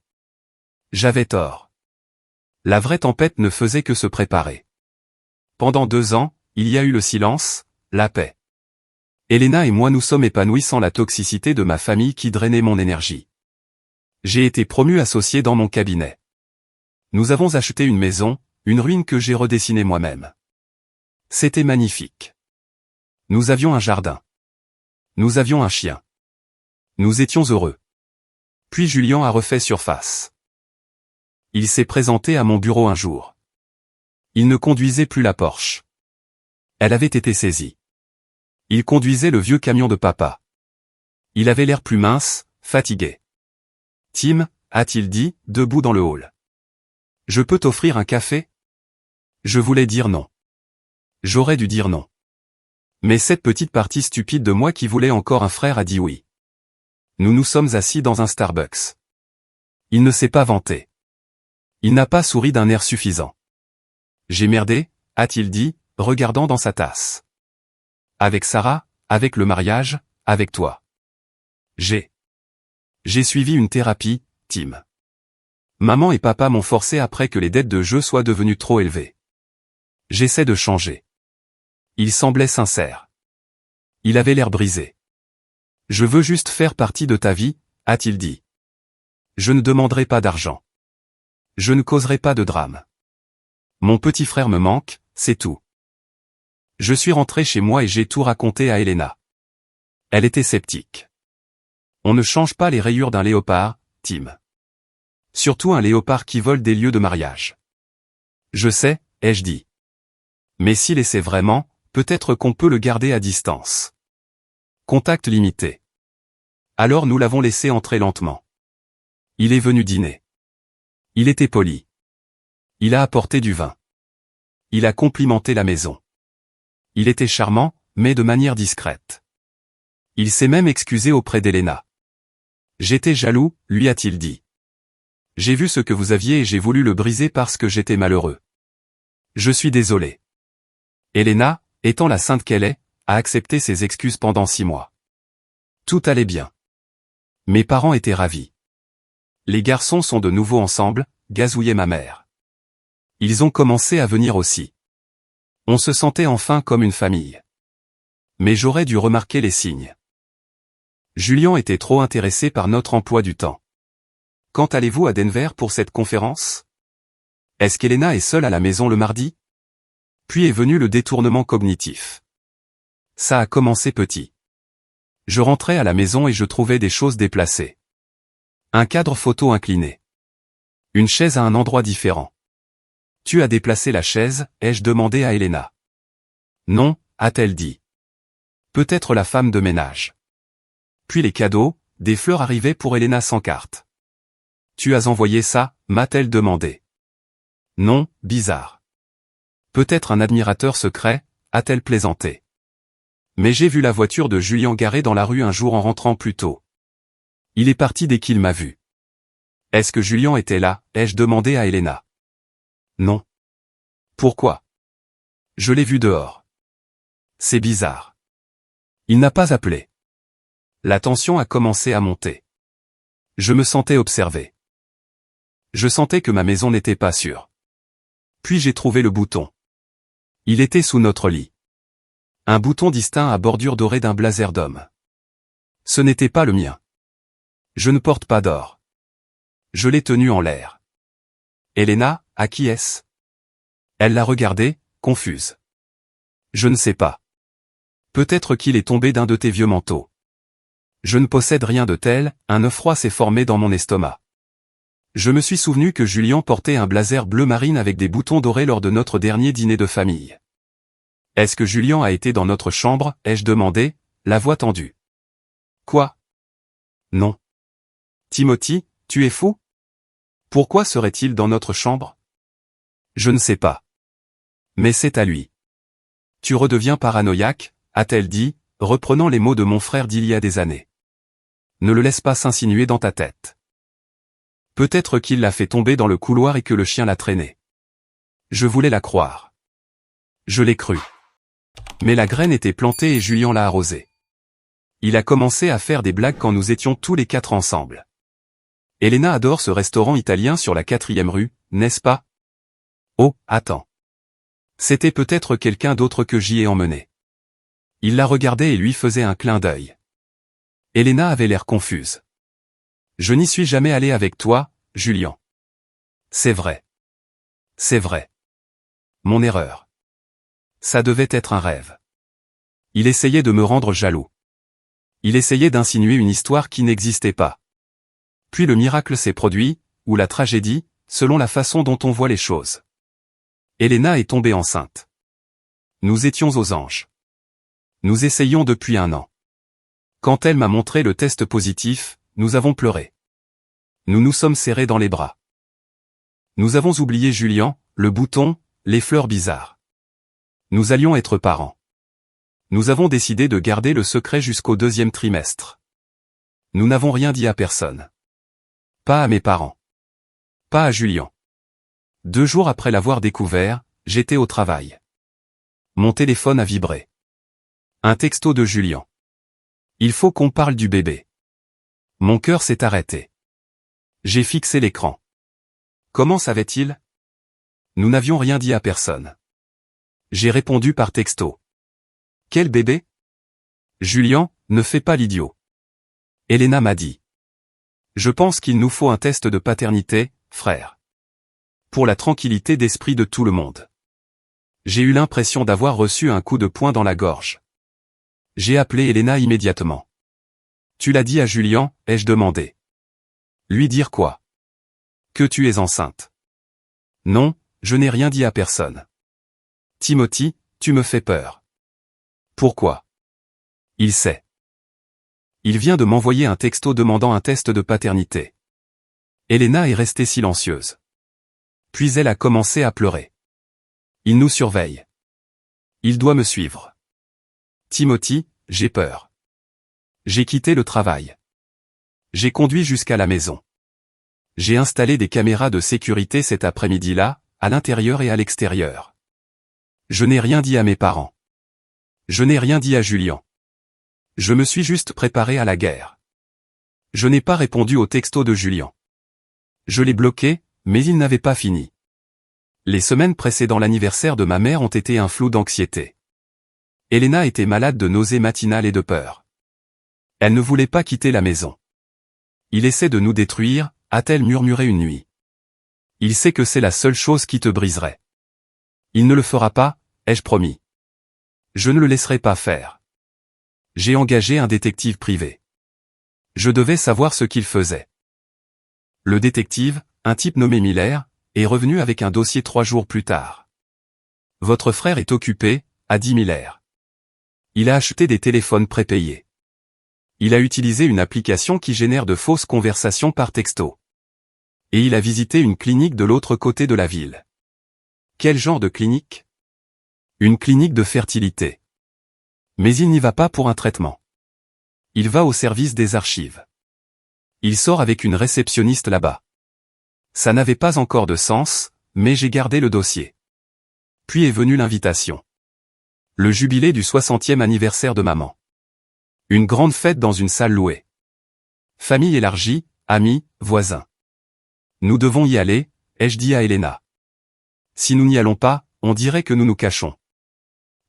J'avais tort. La vraie tempête ne faisait que se préparer. Pendant 2 ans, il y a eu le silence, la paix. Elena et moi nous sommes épanouis sans la toxicité de ma famille qui drainait mon énergie. J'ai été promu associé dans mon cabinet. Nous avons acheté une maison, une ruine que j'ai redessinée moi-même. C'était magnifique. Nous avions un jardin. Nous avions un chien. Nous étions heureux. Puis Julien a refait surface. Il s'est présenté à mon bureau un jour. Il ne conduisait plus la Porsche. Elle avait été saisie. Il conduisait le vieux camion de papa. Il avait l'air plus mince, fatigué. « Tim » a-t-il dit, debout dans le hall. « Je peux t'offrir un café ?» Je voulais dire non. J'aurais dû dire non. Mais cette petite partie stupide de moi qui voulait encore un frère a dit oui. Nous nous sommes assis dans un Starbucks. Il ne s'est pas vanté. Il n'a pas souri d'un air suffisant. « J'ai merdé » a-t-il dit, regardant dans sa tasse. « Avec Sarah, avec le mariage, avec toi. J'ai suivi une thérapie, Tim. Maman et papa m'ont forcé après que les dettes de jeu soient devenues trop élevées. J'essaie de changer. » Il semblait sincère. Il avait l'air brisé. « Je veux juste faire partie de ta vie » a-t-il dit. « Je ne demanderai pas d'argent. Je ne causerai pas de drame. Mon petit frère me manque, c'est tout. » Je suis rentré chez moi et j'ai tout raconté à Elena. Elle était sceptique. On ne change pas les rayures d'un léopard, Tim. Surtout un léopard qui vole des lieux de mariage. Je sais, ai-je dit. Mais s'il essaie vraiment, peut-être qu'on peut le garder à distance. Contact limité. Alors nous l'avons laissé entrer lentement. Il est venu dîner. Il était poli. Il a apporté du vin. Il a complimenté la maison. Il était charmant, mais de manière discrète. Il s'est même excusé auprès d'Elena. J'étais jaloux, lui a-t-il dit. J'ai vu ce que vous aviez et j'ai voulu le briser parce que j'étais malheureux. Je suis désolé. Elena, étant la sainte qu'elle est, a accepté ses excuses pendant 6 mois. Tout allait bien. Mes parents étaient ravis. Les garçons sont de nouveau ensemble, gazouillait ma mère. Ils ont commencé à venir aussi. On se sentait enfin comme une famille. Mais j'aurais dû remarquer les signes. Julien était trop intéressé par notre emploi du temps. Quand allez-vous à Denver pour cette conférence? Est-ce qu'Elena est seule à la maison le mardi? Puis est venu le détournement cognitif. Ça a commencé petit. Je rentrais à la maison et je trouvais des choses déplacées. Un cadre photo incliné. Une chaise à un endroit différent. Tu as déplacé la chaise, ai-je demandé à Elena. Non, a-t-elle dit. Peut-être la femme de ménage. Puis les cadeaux, des fleurs arrivaient pour Elena sans carte. Tu as envoyé ça, m'a-t-elle demandé. Non, bizarre. Peut-être un admirateur secret, a-t-elle plaisanté. Mais j'ai vu la voiture de Julien garée dans la rue un jour en rentrant plus tôt. Il est parti dès qu'il m'a vu. Est-ce que Julien était là, ai-je demandé à Elena. Non. Pourquoi? Je l'ai vu dehors. C'est bizarre. Il n'a pas appelé. La tension a commencé à monter. Je me sentais observé. Je sentais que ma maison n'était pas sûre. Puis j'ai trouvé le bouton. Il était sous notre lit. Un bouton distinct à bordure dorée d'un blazer d'homme. Ce n'était pas le mien. Je ne porte pas d'or. Je l'ai tenu en l'air. Elena, à qui est-ce? Elle l'a regardé, confuse. Je ne sais pas. Peut-être qu'il est tombé d'un de tes vieux manteaux. Je ne possède rien de tel, un œuf froid s'est formé dans mon estomac. Je me suis souvenu que Julien portait un blazer bleu marine avec des boutons dorés lors de notre dernier dîner de famille. Est-ce que Julien a été dans notre chambre, ai-je demandé, la voix tendue. Quoi? Non. Timothy, tu es fou? Pourquoi serait-il dans notre chambre? Je ne sais pas. Mais c'est à lui. Tu redeviens paranoïaque, a-t-elle dit, reprenant les mots de mon frère d'il y a des années. Ne le laisse pas s'insinuer dans ta tête. Peut-être qu'il l'a fait tomber dans le couloir et que le chien l'a traîné. Je voulais la croire. Je l'ai cru. Mais la graine était plantée et Julien l'a arrosée. Il a commencé à faire des blagues quand nous étions tous les 4 ensemble. Elena adore ce restaurant italien sur la 4e rue, n'est-ce pas? Oh, attends. C'était peut-être quelqu'un d'autre que j'y ai emmené. Il la regardait et lui faisait un clin d'œil. Elena avait l'air confuse. Je n'y suis jamais allé avec toi, Julien. C'est vrai. C'est vrai. Mon erreur. Ça devait être un rêve. Il essayait de me rendre jaloux. Il essayait d'insinuer une histoire qui n'existait pas. Puis le miracle s'est produit, ou la tragédie, selon la façon dont on voit les choses. Elena est tombée enceinte. Nous étions aux anges. Nous essayions depuis 1 an. Quand elle m'a montré le test positif, nous avons pleuré. Nous nous sommes serrés dans les bras. Nous avons oublié Julien, le bouton, les fleurs bizarres. Nous allions être parents. Nous avons décidé de garder le secret jusqu'au 2e trimestre. Nous n'avons rien dit à personne. Pas à mes parents. Pas à Julien. 2 jours après l'avoir découvert, j'étais au travail. Mon téléphone a vibré. Un texto de Julien. Il faut qu'on parle du bébé. Mon cœur s'est arrêté. J'ai fixé l'écran. Comment savait-il? Nous n'avions rien dit à personne. J'ai répondu par texto. Quel bébé? Julien, ne fais pas l'idiot. Elena m'a dit. Je pense qu'il nous faut un test de paternité, frère. Pour la tranquillité d'esprit de tout le monde. J'ai eu l'impression d'avoir reçu un coup de poing dans la gorge. J'ai appelé Elena immédiatement. Tu l'as dit à Julien, ai-je demandé. Lui dire quoi? Que tu es enceinte. Non, je n'ai rien dit à personne. Timothy, tu me fais peur. Pourquoi? Il sait. Il vient de m'envoyer un texto demandant un test de paternité. Elena est restée silencieuse. Puis elle a commencé à pleurer. Il nous surveille. Il doit me suivre. Timothy, j'ai peur. J'ai quitté le travail. J'ai conduit jusqu'à la maison. J'ai installé des caméras de sécurité cet après-midi-là, à l'intérieur et à l'extérieur. Je n'ai rien dit à mes parents. Je n'ai rien dit à Julien. Je me suis juste préparé à la guerre. Je n'ai pas répondu au texto de Julien. Je l'ai bloqué, mais il n'avait pas fini. Les semaines précédant l'anniversaire de ma mère ont été un flou d'anxiété. Elena était malade de nausées matinales et de peur. Elle ne voulait pas quitter la maison. Il essaie de nous détruire, a-t-elle murmuré une nuit. Il sait que c'est la seule chose qui te briserait. Il ne le fera pas, ai-je promis. Je ne le laisserai pas faire. J'ai engagé un détective privé. Je devais savoir ce qu'il faisait. Le détective, un type nommé Miller, est revenu avec un dossier 3 jours plus tard. Votre frère est occupé, a dit Miller. Il a acheté des téléphones prépayés. Il a utilisé une application qui génère de fausses conversations par texto. Et il a visité une clinique de l'autre côté de la ville. Quel genre de clinique? Une clinique de fertilité. Mais il n'y va pas pour un traitement. Il va au service des archives. Il sort avec une réceptionniste là-bas. Ça n'avait pas encore de sens, mais j'ai gardé le dossier. Puis est venue l'invitation. Le jubilé du 60e anniversaire de maman. Une grande fête dans une salle louée. Famille élargie, amis, voisins. Nous devons y aller, ai-je dit à Elena. Si nous n'y allons pas, on dirait que nous nous cachons.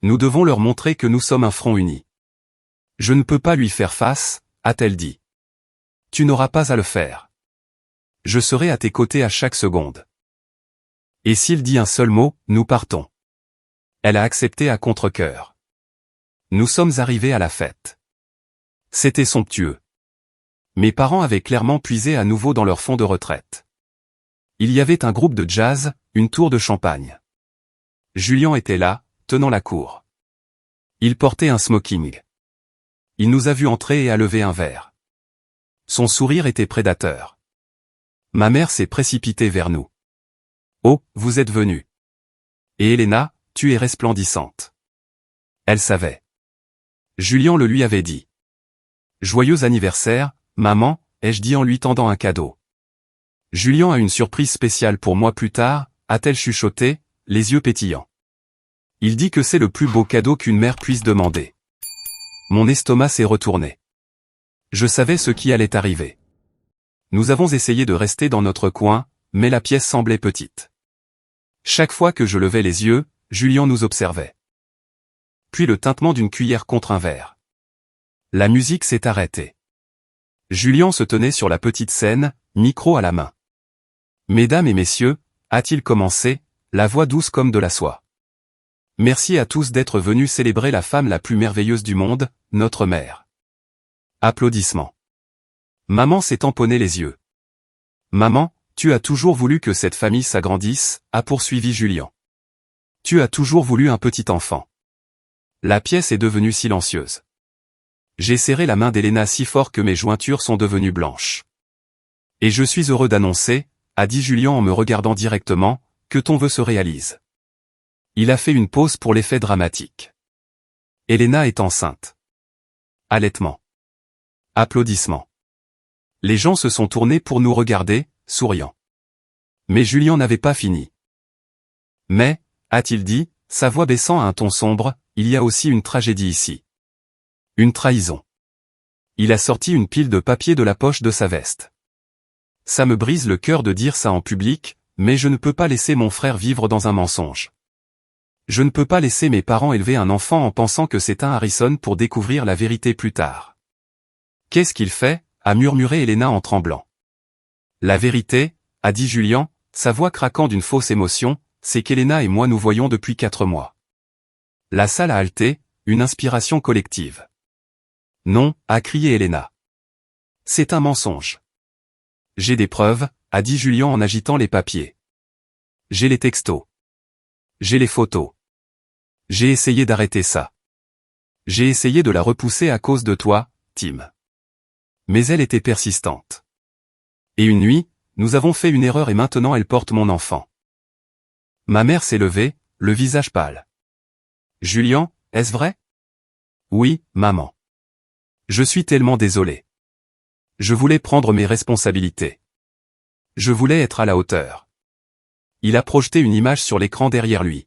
Nous devons leur montrer que nous sommes un front uni. Je ne peux pas lui faire face, a-t-elle dit. Tu n'auras pas à le faire. Je serai à tes côtés à chaque seconde. Et s'il dit un seul mot, nous partons. Elle a accepté à contre-cœur. Nous sommes arrivés à la fête. C'était somptueux. Mes parents avaient clairement puisé à nouveau dans leur fonds de retraite. Il y avait un groupe de jazz, une tour de champagne. Julien était là, tenant la cour. Il portait un smoking. Il nous a vus entrer et a levé un verre. Son sourire était prédateur. Ma mère s'est précipitée vers nous. Oh, vous êtes venus. Et Elena, tu es resplendissante. Elle savait. Julien le lui avait dit. Joyeux anniversaire, maman, ai-je dit en lui tendant un cadeau. Julien a une surprise spéciale pour moi plus tard, a-t-elle chuchoté, les yeux pétillants. Il dit que c'est le plus beau cadeau qu'une mère puisse demander. Mon estomac s'est retourné. Je savais ce qui allait arriver. Nous avons essayé de rester dans notre coin, mais la pièce semblait petite. Chaque fois que je levais les yeux, Julien nous observait. Puis le tintement d'une cuillère contre un verre. La musique s'est arrêtée. Julien se tenait sur la petite scène, micro à la main. « Mesdames et messieurs », a-t-il commencé, la voix douce comme de la soie. Merci à tous d'être venus célébrer la femme la plus merveilleuse du monde, notre mère. Applaudissements. Maman s'est tamponné les yeux. Maman, tu as toujours voulu que cette famille s'agrandisse, a poursuivi Julien. Tu as toujours voulu un petit enfant. La pièce est devenue silencieuse. J'ai serré la main d'Elena si fort que mes jointures sont devenues blanches. Et je suis heureux d'annoncer, a dit Julien en me regardant directement, que ton vœu se réalise. Il a fait une pause pour l'effet dramatique. Elena est enceinte. Allaitement. Applaudissements. Les gens se sont tournés pour nous regarder, souriant. Mais Julien n'avait pas fini. Mais, a-t-il dit, sa voix baissant à un ton sombre, il y a aussi une tragédie ici. Une trahison. Il a sorti une pile de papier de la poche de sa veste. Ça me brise le cœur de dire ça en public, mais je ne peux pas laisser mon frère vivre dans un mensonge. Je ne peux pas laisser mes parents élever un enfant en pensant que c'est un Harrison pour découvrir la vérité plus tard. Qu'est-ce qu'il fait, a murmuré Elena en tremblant. La vérité, a dit Julien, sa voix craquant d'une fausse émotion, c'est qu'Elena et moi nous voyons depuis 4 mois. La salle a halté, une inspiration collective. Non, a crié Elena. C'est un mensonge. J'ai des preuves, a dit Julien en agitant les papiers. J'ai les textos. J'ai les photos. J'ai essayé d'arrêter ça. J'ai essayé de la repousser à cause de toi, Tim. Mais elle était persistante. Et une nuit, nous avons fait une erreur et maintenant elle porte mon enfant. Ma mère s'est levée, le visage pâle. Julien, est-ce vrai? Oui, maman. Je suis tellement désolé. Je voulais prendre mes responsabilités. Je voulais être à la hauteur. Il a projeté une image sur l'écran derrière lui.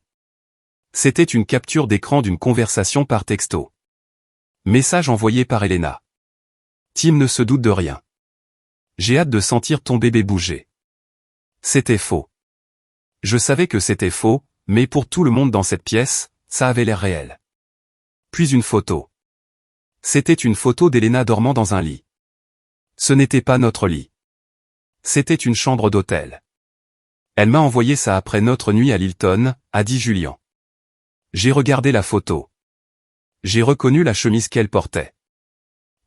C'était une capture d'écran d'une conversation par texto. Message envoyé par Elena. Tim ne se doute de rien. J'ai hâte de sentir ton bébé bouger. C'était faux. Je savais que c'était faux, mais pour tout le monde dans cette pièce, ça avait l'air réel. Puis une photo. C'était une photo d'Elena dormant dans un lit. Ce n'était pas notre lit. C'était une chambre d'hôtel. Elle m'a envoyé ça après notre nuit à Lilton, a dit Julien. J'ai regardé la photo. J'ai reconnu la chemise qu'elle portait.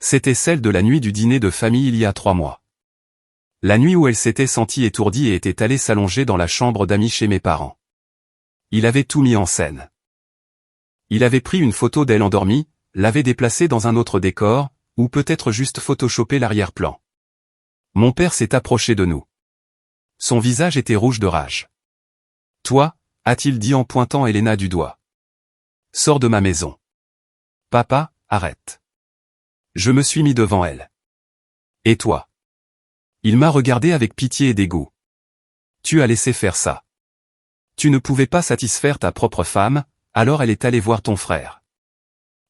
C'était celle de la nuit du dîner de famille il y a 3 mois. La nuit où elle s'était sentie étourdie et était allée s'allonger dans la chambre d'amis chez mes parents. Il avait tout mis en scène. Il avait pris une photo d'elle endormie, l'avait déplacée dans un autre décor, ou peut-être juste photoshopé l'arrière-plan. Mon père s'est approché de nous. Son visage était rouge de rage. « Toi » a-t-il dit en pointant Elena du doigt. « Sors de ma maison. »« Papa, arrête. » Je me suis mis devant elle. « Et toi ?» Il m'a regardé avec pitié et dégoût. « Tu as laissé faire ça. Tu ne pouvais pas satisfaire ta propre femme, alors elle est allée voir ton frère.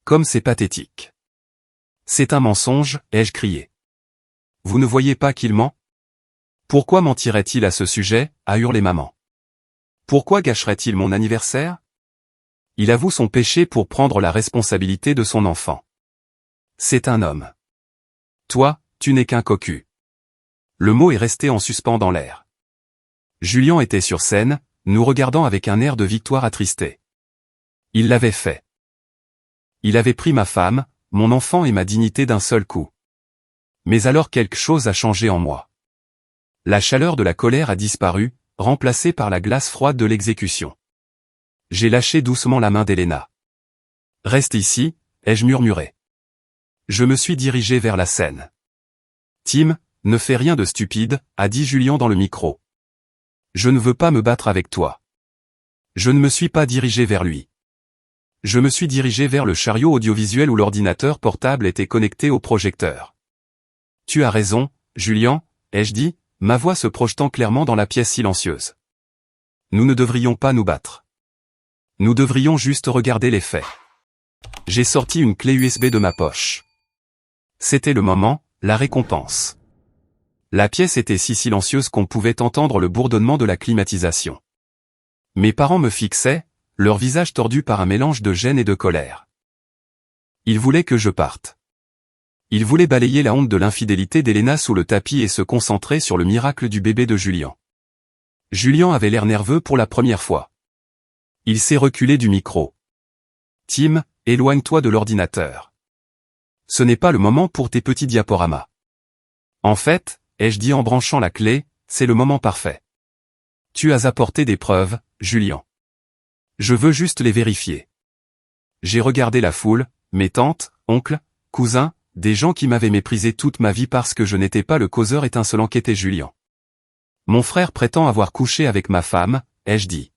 Comme c'est pathétique. »« C'est un mensonge » ai-je crié. « Vous ne voyez pas qu'il ment ? Pourquoi mentirait-il à ce sujet » a hurlé maman. « Pourquoi gâcherait-il mon anniversaire ? Il avoue son péché pour prendre la responsabilité de son enfant. C'est un homme. Toi, tu n'es qu'un cocu. » Le mot est resté en suspens dans l'air. Julien était sur scène, nous regardant avec un air de victoire attristé. Il l'avait fait. Il avait pris ma femme, mon enfant et ma dignité d'un seul coup. Mais alors quelque chose a changé en moi. La chaleur de la colère a disparu, remplacée par la glace froide de l'exécution. J'ai lâché doucement la main d'Elena. « Reste ici » ai-je murmuré. Je me suis dirigé vers la scène. « Tim, ne fais rien de stupide » a dit Julien dans le micro. « Je ne veux pas me battre avec toi. » Je ne me suis pas dirigé vers lui. Je me suis dirigé vers le chariot audiovisuel où l'ordinateur portable était connecté au projecteur. « Tu as raison, Julien » ai-je dit, ma voix se projetant clairement dans la pièce silencieuse. Nous ne devrions pas nous battre. Nous devrions juste regarder les faits. J'ai sorti une clé USB de ma poche. C'était le moment, la récompense. La pièce était si silencieuse qu'on pouvait entendre le bourdonnement de la climatisation. Mes parents me fixaient, leur visage tordu par un mélange de gêne et de colère. Ils voulaient que je parte. Ils voulaient balayer la honte de l'infidélité d'Elena sous le tapis et se concentrer sur le miracle du bébé de Julian. Julian avait l'air nerveux pour la première fois. Il s'est reculé du micro. Tim, éloigne-toi de l'ordinateur. Ce n'est pas le moment pour tes petits diaporamas. En fait, ai-je dit en branchant la clé, c'est le moment parfait. Tu as apporté des preuves, Julian. Je veux juste les vérifier. J'ai regardé la foule, mes tantes, oncles, cousins, des gens qui m'avaient méprisé toute ma vie parce que je n'étais pas le causeur étincelant qu'était Julian. Mon frère prétend avoir couché avec ma femme, ai-je dit.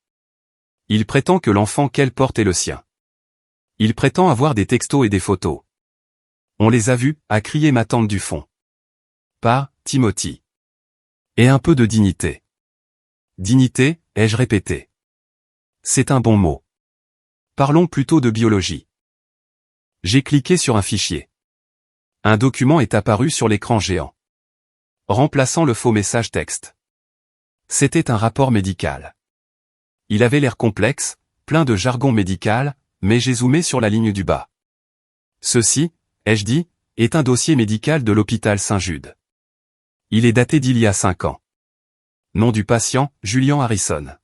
Il prétend que l'enfant qu'elle porte est le sien. Il prétend avoir des textos et des photos. On les a vus, a crié ma tante du fond. Pas, Timothy. Et un peu de dignité. Dignité, ai-je répété. C'est un bon mot. Parlons plutôt de biologie. J'ai cliqué sur un fichier. Un document est apparu sur l'écran géant, remplaçant le faux message texte. C'était un rapport médical. Il avait l'air complexe, plein de jargon médical, mais j'ai zoomé sur la ligne du bas. Ceci, ai-je dit, est un dossier médical de l'hôpital Saint-Jude. Il est daté d'il y a 5 ans. Nom du patient, Julian Harrison.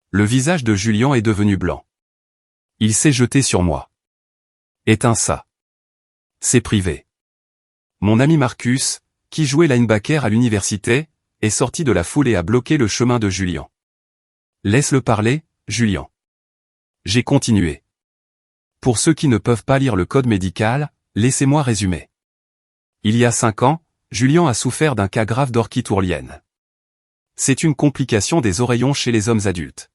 Le visage de Julian est devenu blanc. Il s'est jeté sur moi. Éteins ça. C'est privé. Mon ami Marcus, qui jouait linebacker à l'université, est sorti de la foule et a bloqué le chemin de Julian. Laisse-le parler, Julian. J'ai continué. Pour ceux qui ne peuvent pas lire le code médical, laissez-moi résumer. Il y a 5 ans, Julian a souffert d'un cas grave d'orchite ourlienne. C'est une complication des oreillons chez les hommes adultes.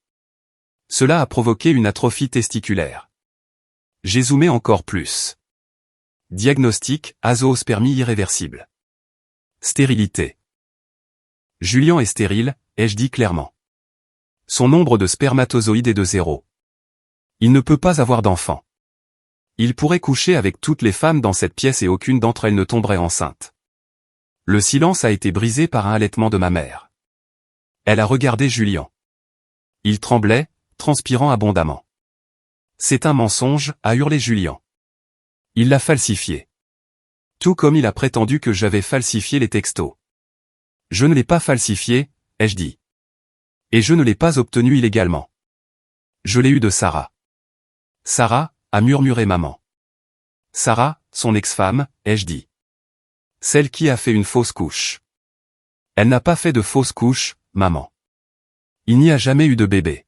Cela a provoqué une atrophie testiculaire. J'ai zoomé encore plus. Diagnostic, azoospermie irréversible. Stérilité. Julian est stérile, ai-je dit clairement. Son nombre de spermatozoïdes est de 0. Il ne peut pas avoir d'enfant. Il pourrait coucher avec toutes les femmes dans cette pièce et aucune d'entre elles ne tomberait enceinte. Le silence a été brisé par un halètement de ma mère. Elle a regardé Julian. Il tremblait, transpirant abondamment. C'est un mensonge, a hurlé Julian. Il l'a falsifié. Tout comme il a prétendu que j'avais falsifié les textos. Je ne l'ai pas falsifié, ai-je dit. Et je ne l'ai pas obtenu illégalement. Je l'ai eu de Sarah. Sarah, a murmuré maman. Sarah, son ex-femme, ai-je dit. Celle qui a fait une fausse couche. Elle n'a pas fait de fausse couche, maman. Il n'y a jamais eu de bébé.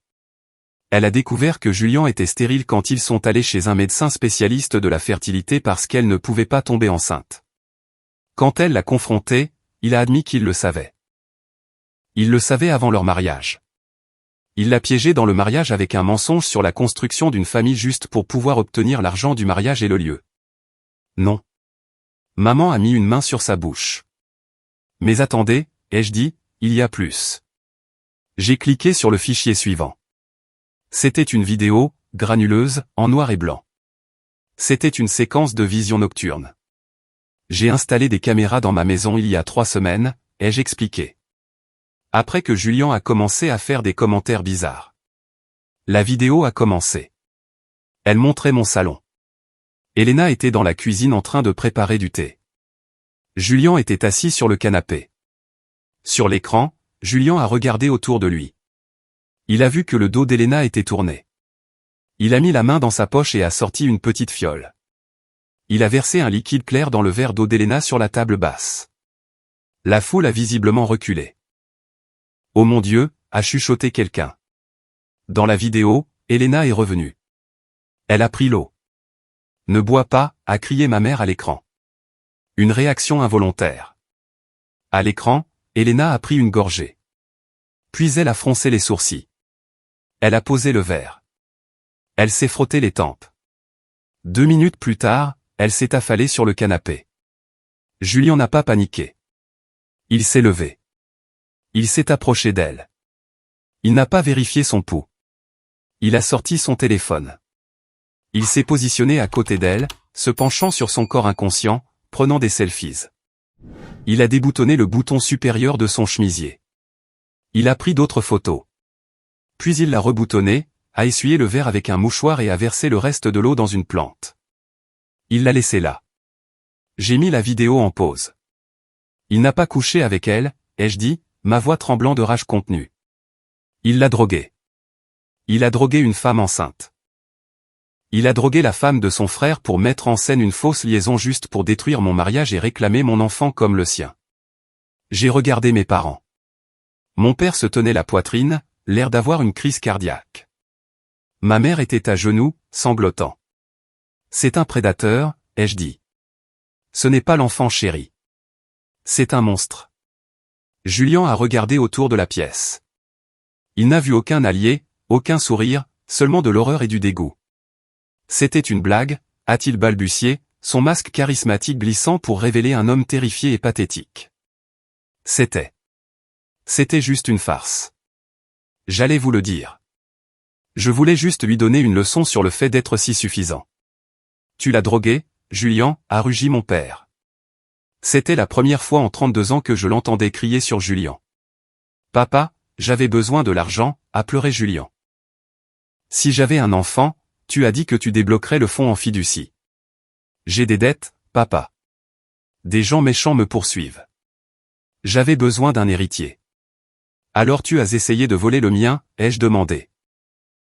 Elle a découvert que Julian était stérile quand ils sont allés chez un médecin spécialiste de la fertilité parce qu'elle ne pouvait pas tomber enceinte. Quand elle l'a confronté, il a admis qu'il le savait. Il le savait avant leur mariage. Il l'a piégé dans le mariage avec un mensonge sur la construction d'une famille juste pour pouvoir obtenir l'argent du mariage et le lieu. Non. Maman a mis une main sur sa bouche. Mais attendez, ai-je dit, il y a plus. J'ai cliqué sur le fichier suivant. C'était une vidéo, granuleuse, en noir et blanc. C'était une séquence de vision nocturne. J'ai installé des caméras dans ma maison il y a 3 semaines, ai-je expliqué. Après que Julian a commencé à faire des commentaires bizarres. La vidéo a commencé. Elle montrait mon salon. Elena était dans la cuisine en train de préparer du thé. Julian était assis sur le canapé. Sur l'écran, Julian a regardé autour de lui. Il a vu que le dos d'Elena était tourné. Il a mis la main dans sa poche et a sorti une petite fiole. Il a versé un liquide clair dans le verre d'eau d'Elena sur la table basse. La foule a visiblement reculé. Oh mon Dieu, a chuchoté quelqu'un. Dans la vidéo, Elena est revenue. Elle a pris l'eau. Ne bois pas, a crié ma mère à l'écran. Une réaction involontaire. À l'écran, Elena a pris une gorgée. Puis elle a froncé les sourcils. Elle a posé le verre. Elle s'est frotté les tempes. 2 minutes plus tard, elle s'est affalée sur le canapé. Julian n'a pas paniqué. Il s'est levé. Il s'est approché d'elle. Il n'a pas vérifié son pouls. Il a sorti son téléphone. Il s'est positionné à côté d'elle, se penchant sur son corps inconscient, prenant des selfies. Il a déboutonné le bouton supérieur de son chemisier. Il a pris d'autres photos. Puis il l'a reboutonné, a essuyé le verre avec un mouchoir et a versé le reste de l'eau dans une plante. Il l'a laissé là. J'ai mis la vidéo en pause. Il n'a pas couché avec elle, ai-je dit, ma voix tremblant de rage contenue. Il l'a droguée. Il a drogué une femme enceinte. Il a drogué la femme de son frère pour mettre en scène une fausse liaison juste pour détruire mon mariage et réclamer mon enfant comme le sien. J'ai regardé mes parents. Mon père se tenait la poitrine, l'air d'avoir une crise cardiaque. Ma mère était à genoux, sanglotant. C'est un prédateur, ai-je dit. Ce n'est pas l'enfant chéri. C'est un monstre. Julien a regardé autour de la pièce. Il n'a vu aucun allié, aucun sourire, seulement de l'horreur et du dégoût. C'était une blague, a-t-il balbutié, son masque charismatique glissant pour révéler un homme terrifié et pathétique. C'était juste une farce. J'allais vous le dire. Je voulais juste lui donner une leçon sur le fait d'être si suffisant. Tu l'as drogué, Julien, a rugi mon père. C'était la première fois en 32 ans que je l'entendais crier sur Julien. Papa, j'avais besoin de l'argent, a pleuré Julien. Si j'avais un enfant, tu as dit que tu débloquerais le fonds en fiducie. J'ai des dettes, papa. Des gens méchants me poursuivent. J'avais besoin d'un héritier. Alors tu as essayé de voler le mien, ai-je demandé.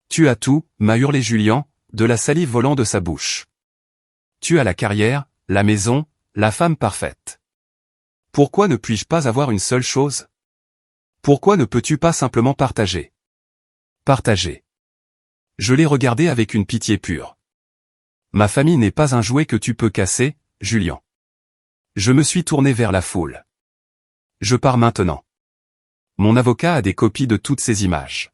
Tu as tout, m'a hurlé Julien, de la salive volant de sa bouche. Tu as la carrière, la maison, la femme parfaite. Pourquoi ne puis-je pas avoir une seule chose? Pourquoi ne peux-tu pas simplement partager? Partager. Je l'ai regardé avec une pitié pure. Ma famille n'est pas un jouet que tu peux casser, Julien. Je me suis tourné vers la foule. Je pars maintenant. Mon avocat a des copies de toutes ces images.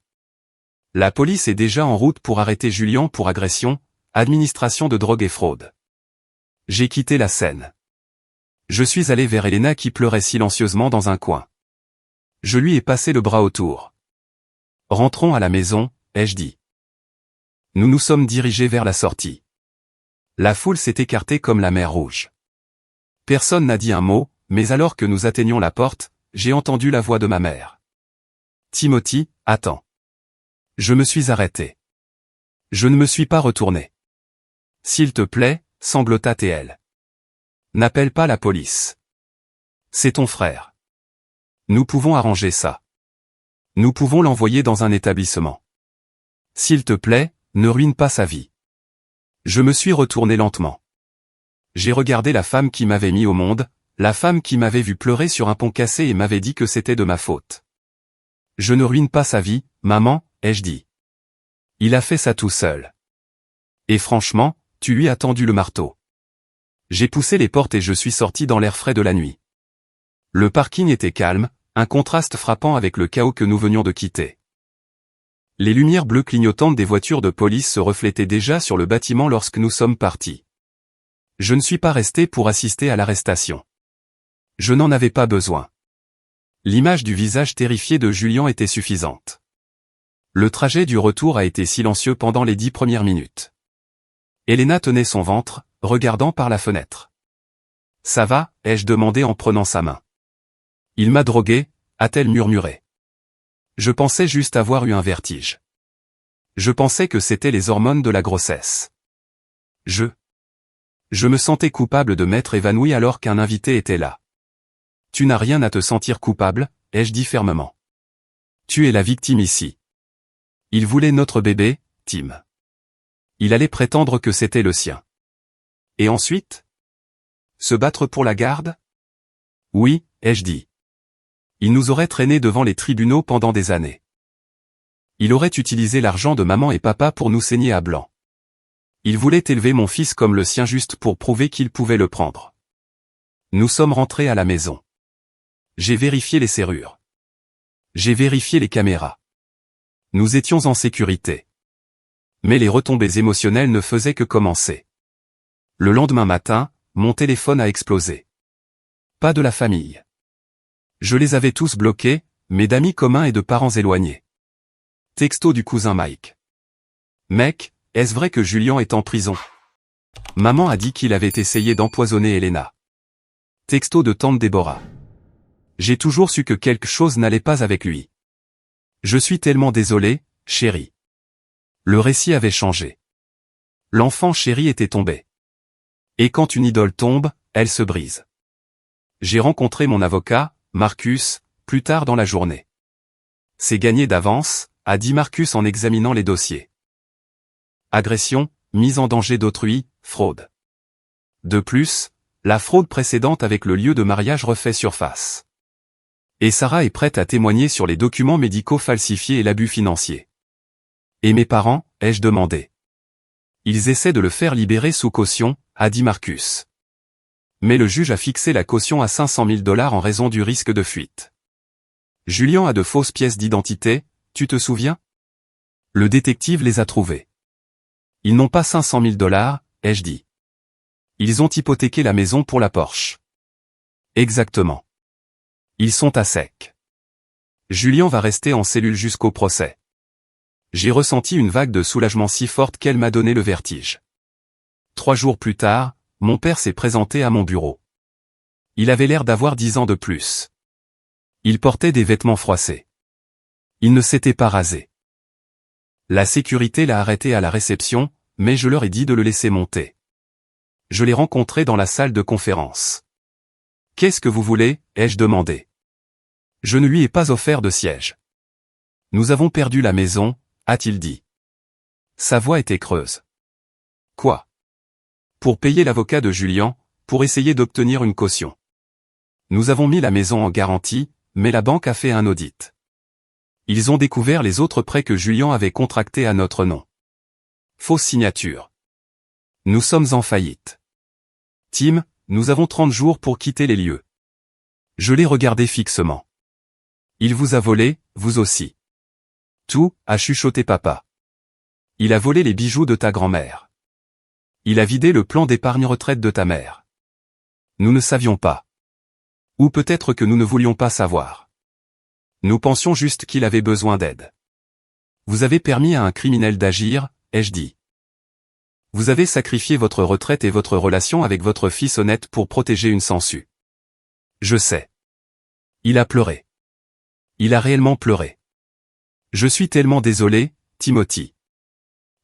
La police est déjà en route pour arrêter Julien pour agression, administration de drogue et fraude. J'ai quitté la scène. Je suis allé vers Elena qui pleurait silencieusement dans un coin. Je lui ai passé le bras autour. Rentrons à la maison, ai-je dit. Nous nous sommes dirigés vers la sortie. La foule s'est écartée comme la mer Rouge. Personne n'a dit un mot, mais alors que nous atteignions la porte, j'ai entendu la voix de ma mère. Timothy, attends. Je me suis arrêté. Je ne me suis pas retourné. S'il te plaît, sanglota TL. N'appelle pas la police. C'est ton frère. Nous pouvons arranger ça. Nous pouvons l'envoyer dans un établissement. S'il te plaît, ne ruine pas sa vie. Je me suis retourné lentement. J'ai regardé la femme qui m'avait mis au monde, la femme qui m'avait vu pleurer sur un pont cassé et m'avait dit que c'était de ma faute. Je ne ruine pas sa vie, maman, ai-je dit. Il a fait ça tout seul. Et franchement, tu lui as tendu le marteau. J'ai poussé les portes et je suis sorti dans l'air frais de la nuit. Le parking était calme, un contraste frappant avec le chaos que nous venions de quitter. Les lumières bleues clignotantes des voitures de police se reflétaient déjà sur le bâtiment lorsque nous sommes partis. Je ne suis pas resté pour assister à l'arrestation. Je n'en avais pas besoin. L'image du visage terrifié de Julien était suffisante. Le trajet du retour a été silencieux pendant les 10 premières minutes. Elena tenait son ventre, regardant par la fenêtre. Ça va, ai-je demandé en prenant sa main. Il m'a drogué, a-t-elle murmuré. Je pensais juste avoir eu un vertige. Je pensais que c'était les hormones de la grossesse. Je me sentais coupable de m'être évanoui alors qu'un invité était là. Tu n'as rien à te sentir coupable, ai-je dit fermement. Tu es la victime ici. Il voulait notre bébé, Tim. Il allait prétendre que c'était le sien. Et ensuite? Se battre pour la garde? Oui, ai-je dit. Il nous aurait traînés devant les tribunaux pendant des années. Il aurait utilisé l'argent de maman et papa pour nous saigner à blanc. Il voulait élever mon fils comme le sien juste pour prouver qu'il pouvait le prendre. Nous sommes rentrés à la maison. J'ai vérifié les serrures. J'ai vérifié les caméras. Nous étions en sécurité. Mais les retombées émotionnelles ne faisaient que commencer. Le lendemain matin, mon téléphone a explosé. Pas de la famille. Je les avais tous bloqués, mais d'amis communs et de parents éloignés. Texto du cousin Mike. Mec, est-ce vrai que Julien est en prison? Maman a dit qu'il avait essayé d'empoisonner Elena. Texto de tante Déborah. J'ai toujours su que quelque chose n'allait pas avec lui. Je suis tellement désolé, chérie. Le récit avait changé. L'enfant chéri était tombé. Et quand une idole tombe, elle se brise. J'ai rencontré mon avocat, Marcus, plus tard dans la journée. C'est gagné d'avance, a dit Marcus en examinant les dossiers. Agression, mise en danger d'autrui, fraude. De plus, la fraude précédente avec le lieu de mariage refait surface. Et Sarah est prête à témoigner sur les documents médicaux falsifiés et l'abus financier. Et mes parents, ai-je demandé. Ils essaient de le faire libérer sous caution, a dit Marcus. Mais le juge a fixé la caution à 500 000 $ en raison du risque de fuite. Julien a de fausses pièces d'identité, tu te souviens? Le détective les a trouvées. Ils n'ont pas 500 000 $, ai-je dit. Ils ont hypothéqué la maison pour la Porsche. Exactement. Ils sont à sec. Julien va rester en cellule jusqu'au procès. J'ai ressenti une vague de soulagement si forte qu'elle m'a donné le vertige. 3 jours plus tard, mon père s'est présenté à mon bureau. Il avait l'air d'avoir 10 ans de plus. Il portait des vêtements froissés. Il ne s'était pas rasé. La sécurité l'a arrêté à la réception, mais je leur ai dit de le laisser monter. Je l'ai rencontré dans la salle de conférence. « Qu'est-ce que vous voulez ?» ai-je demandé. Je ne lui ai pas offert de siège. « Nous avons perdu la maison », a-t-il dit. Sa voix était creuse. « Quoi ? » Pour payer l'avocat de Julien, pour essayer d'obtenir une caution. Nous avons mis la maison en garantie, mais la banque a fait un audit. Ils ont découvert les autres prêts que Julien avait contractés à notre nom. Fausse signature. Nous sommes en faillite. Tim, nous avons 30 jours pour quitter les lieux. Je l'ai regardé fixement. Il vous a volé, vous aussi. Tout, a chuchoté papa. Il a volé les bijoux de ta grand-mère. Il a vidé le plan d'épargne retraite de ta mère. Nous ne savions pas. Ou peut-être que nous ne voulions pas savoir. Nous pensions juste qu'il avait besoin d'aide. Vous avez permis à un criminel d'agir, ai-je dit. Vous avez sacrifié votre retraite et votre relation avec votre fils honnête pour protéger une sangsue. Je sais. Il a pleuré. Il a réellement pleuré. Je suis tellement désolé, Timothy.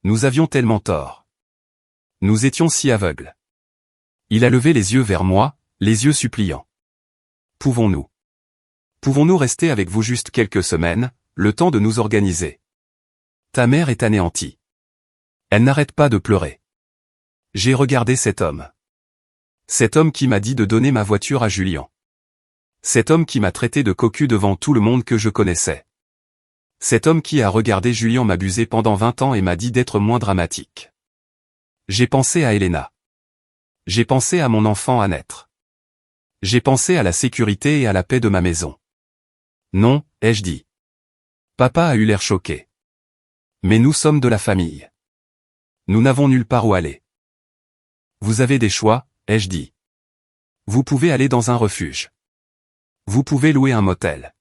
Nous avions tellement tort. Nous étions si aveugles. Il a levé les yeux vers moi, les yeux suppliants. Pouvons-nous rester avec vous juste quelques semaines, le temps de nous organiser? Ta mère est anéantie. Elle n'arrête pas de pleurer. J'ai regardé cet homme. Cet homme qui m'a dit de donner ma voiture à Julien. Cet homme qui m'a traité de cocu devant tout le monde que je connaissais. Cet homme qui a regardé Julien m'abuser pendant 20 ans et m'a dit d'être moins dramatique. J'ai pensé à Elena. J'ai pensé à mon enfant à naître. J'ai pensé à la sécurité et à la paix de ma maison. Non, ai-je dit. Papa a eu l'air choqué. Mais nous sommes de la famille. Nous n'avons nulle part où aller. Vous avez des choix, ai-je dit. Vous pouvez aller dans un refuge. Vous pouvez louer un motel.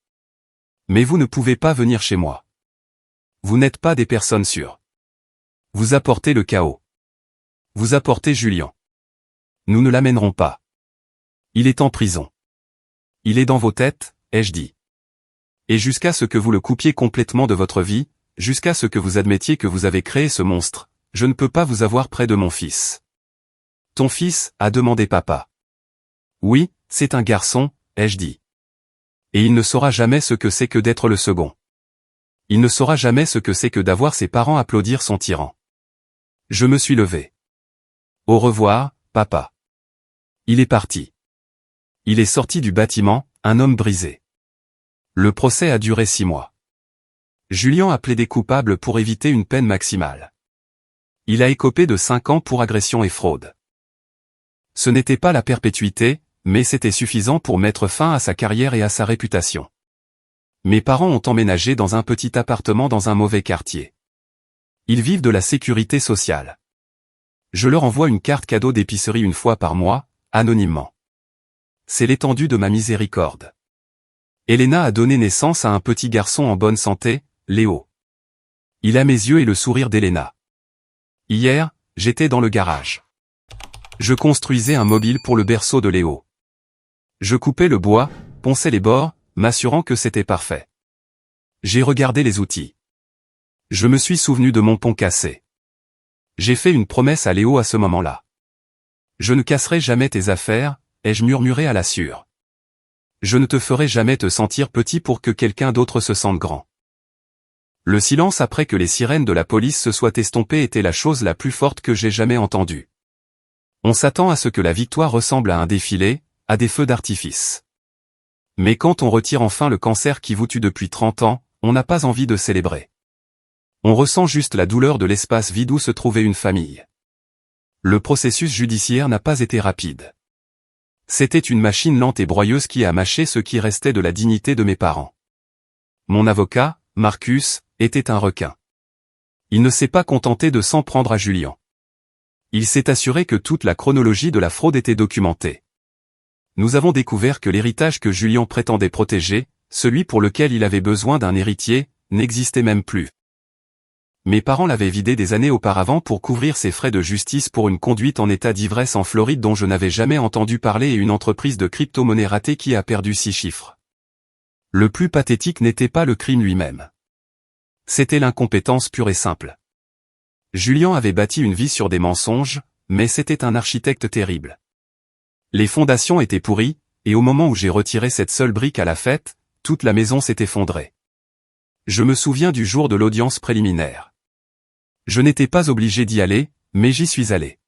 Mais vous ne pouvez pas venir chez moi. Vous n'êtes pas des personnes sûres. Vous apportez le chaos. Vous apportez Julien. Nous ne l'amènerons pas. Il est en prison. Il est dans vos têtes, ai-je dit. Et jusqu'à ce que vous le coupiez complètement de votre vie, jusqu'à ce que vous admettiez que vous avez créé ce monstre, je ne peux pas vous avoir près de mon fils. Ton fils, a demandé papa. Oui, c'est un garçon, ai-je dit. Et il ne saura jamais ce que c'est que d'être le second. Il ne saura jamais ce que c'est que d'avoir ses parents applaudir son tyran. Je me suis levé. Au revoir, papa. Il est parti. Il est sorti du bâtiment, un homme brisé. Le procès a duré 6 mois. Julien a plaidé coupable pour éviter une peine maximale. Il a écopé de 5 ans pour agression et fraude. Ce n'était pas la perpétuité, mais c'était suffisant pour mettre fin à sa carrière et à sa réputation. Mes parents ont emménagé dans un petit appartement dans un mauvais quartier. Ils vivent de la sécurité sociale. Je leur envoie une carte cadeau d'épicerie une fois par mois, anonymement. C'est l'étendue de ma miséricorde. Elena a donné naissance à un petit garçon en bonne santé, Léo. Il a mes yeux et le sourire d'Elena. Hier, j'étais dans le garage. Je construisais un mobile pour le berceau de Léo. Je coupais le bois, ponçais les bords, m'assurant que c'était parfait. J'ai regardé les outils. Je me suis souvenu de mon pont cassé. J'ai fait une promesse à Léo à ce moment-là. Je ne casserai jamais tes affaires, ai-je murmuré à la sûre. Je ne te ferai jamais te sentir petit pour que quelqu'un d'autre se sente grand. Le silence après que les sirènes de la police se soient estompées était la chose la plus forte que j'ai jamais entendue. On s'attend à ce que la victoire ressemble à un défilé, à des feux d'artifice. Mais quand on retire enfin le cancer qui vous tue depuis 30 ans, on n'a pas envie de célébrer. On ressent juste la douleur de l'espace vide où se trouvait une famille. Le processus judiciaire n'a pas été rapide. C'était une machine lente et broyeuse qui a mâché ce qui restait de la dignité de mes parents. Mon avocat, Marcus, était un requin. Il ne s'est pas contenté de s'en prendre à Julien. Il s'est assuré que toute la chronologie de la fraude était documentée. Nous avons découvert que l'héritage que Julien prétendait protéger, celui pour lequel il avait besoin d'un héritier, n'existait même plus. Mes parents l'avaient vidé des années auparavant pour couvrir ses frais de justice pour une conduite en état d'ivresse en Floride dont je n'avais jamais entendu parler et une entreprise de crypto-monnaie ratée qui a perdu 6 chiffres. Le plus pathétique n'était pas le crime lui-même. C'était l'incompétence pure et simple. Julien avait bâti une vie sur des mensonges, mais c'était un architecte terrible. Les fondations étaient pourries, et au moment où j'ai retiré cette seule brique à la fête, toute la maison s'est effondrée. Je me souviens du jour de l'audience préliminaire. Je n'étais pas obligé d'y aller, mais j'y suis allé.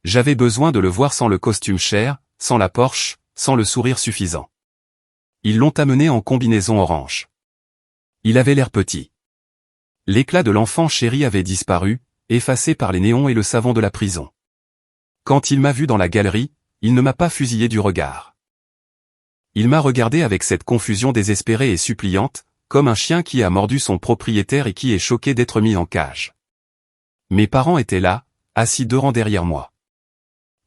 J'avais besoin de le voir sans le costume cher, sans la Porsche, sans le sourire suffisant. Ils l'ont amené en combinaison orange. Il avait l'air petit. L'éclat de l'enfant chéri avait disparu, effacé par les néons et le savon de la prison. Quand il m'a vu dans la galerie, il ne m'a pas fusillé du regard. Il m'a regardé avec cette confusion désespérée et suppliante, comme un chien qui a mordu son propriétaire et qui est choqué d'être mis en cage. Mes parents étaient là, assis 2 rangs derrière moi.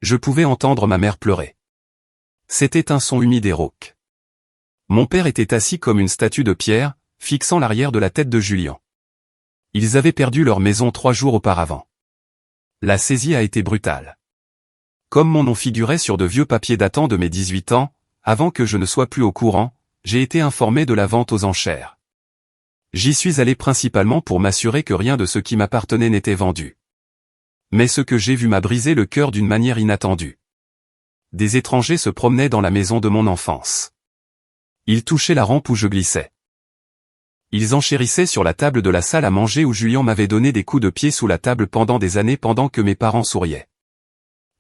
Je pouvais entendre ma mère pleurer. C'était un son humide et rauque. Mon père était assis comme une statue de pierre, fixant l'arrière de la tête de Julien. Ils avaient perdu leur maison 3 jours auparavant. La saisie a été brutale. Comme mon nom figurait sur de vieux papiers datant de mes 18 ans, avant que je ne sois plus au courant, j'ai été informé de la vente aux enchères. J'y suis allé principalement pour m'assurer que rien de ce qui m'appartenait n'était vendu. Mais ce que j'ai vu m'a brisé le cœur d'une manière inattendue. Des étrangers se promenaient dans la maison de mon enfance. Ils touchaient la rampe où je glissais. Ils enchérissaient sur la table de la salle à manger où Julien m'avait donné des coups de pied sous la table pendant des années pendant que mes parents souriaient.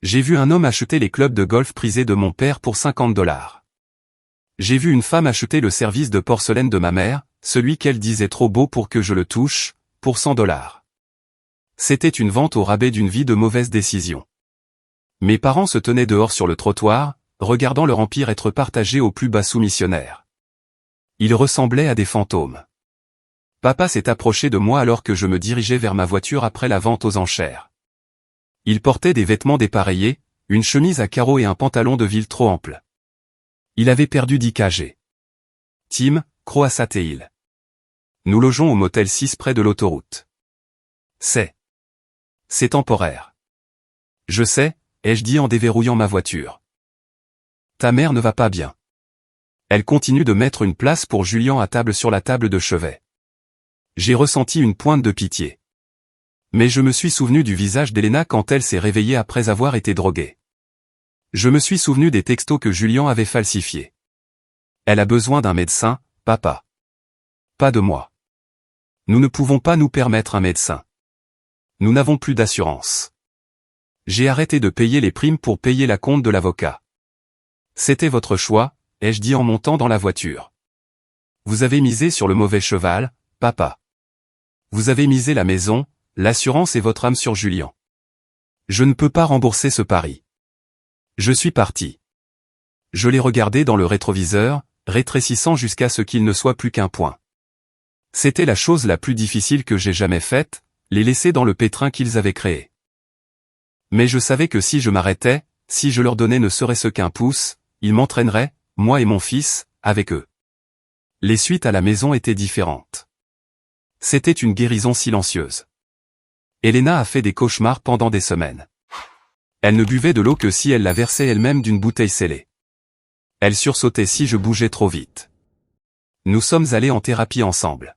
J'ai vu un homme acheter les clubs de golf prisés de mon père pour 50 $. J'ai vu une femme acheter le service de porcelaine de ma mère, celui qu'elle disait trop beau pour que je le touche, pour 100 $. C'était une vente au rabais d'une vie de mauvaise décision. Mes parents se tenaient dehors sur le trottoir, regardant leur empire être partagé au plus bas soumissionnaire. Ils ressemblaient à des fantômes. Papa s'est approché de moi alors que je me dirigeais vers ma voiture après la vente aux enchères. Il portait des vêtements dépareillés, une chemise à carreaux et un pantalon de ville trop ample. Il avait perdu 10 kg. Tim, Croassateil. Nous logeons au motel 6 près de l'autoroute. C'est temporaire. Je sais, ai-je dit en déverrouillant ma voiture. Ta mère ne va pas bien. Elle continue de mettre une place pour Julien à table sur la table de chevet. J'ai ressenti une pointe de pitié. Mais je me suis souvenu du visage d'Elena quand elle s'est réveillée après avoir été droguée. Je me suis souvenu des textos que Julien avait falsifiés. Elle a besoin d'un médecin, papa. Pas de moi. Nous ne pouvons pas nous permettre un médecin. Nous n'avons plus d'assurance. J'ai arrêté de payer les primes pour payer la compte de l'avocat. C'était votre choix, ai-je dit en montant dans la voiture. Vous avez misé sur le mauvais cheval, papa. Vous avez misé la maison, l'assurance et votre âme sur Julien. Je ne peux pas rembourser ce pari. Je suis parti. Je l'ai regardé dans le rétroviseur, rétrécissant jusqu'à ce qu'il ne soit plus qu'un point. C'était la chose la plus difficile que j'ai jamais faite, les laisser dans le pétrin qu'ils avaient créé. Mais je savais que si je m'arrêtais, si je leur donnais ne serait-ce qu'un pouce, ils m'entraîneraient, moi et mon fils, avec eux. Les suites à la maison étaient différentes. C'était une guérison silencieuse. Elena a fait des cauchemars pendant des semaines. Elle ne buvait de l'eau que si elle la versait elle-même d'une bouteille scellée. Elle sursautait si je bougeais trop vite. Nous sommes allés en thérapie ensemble.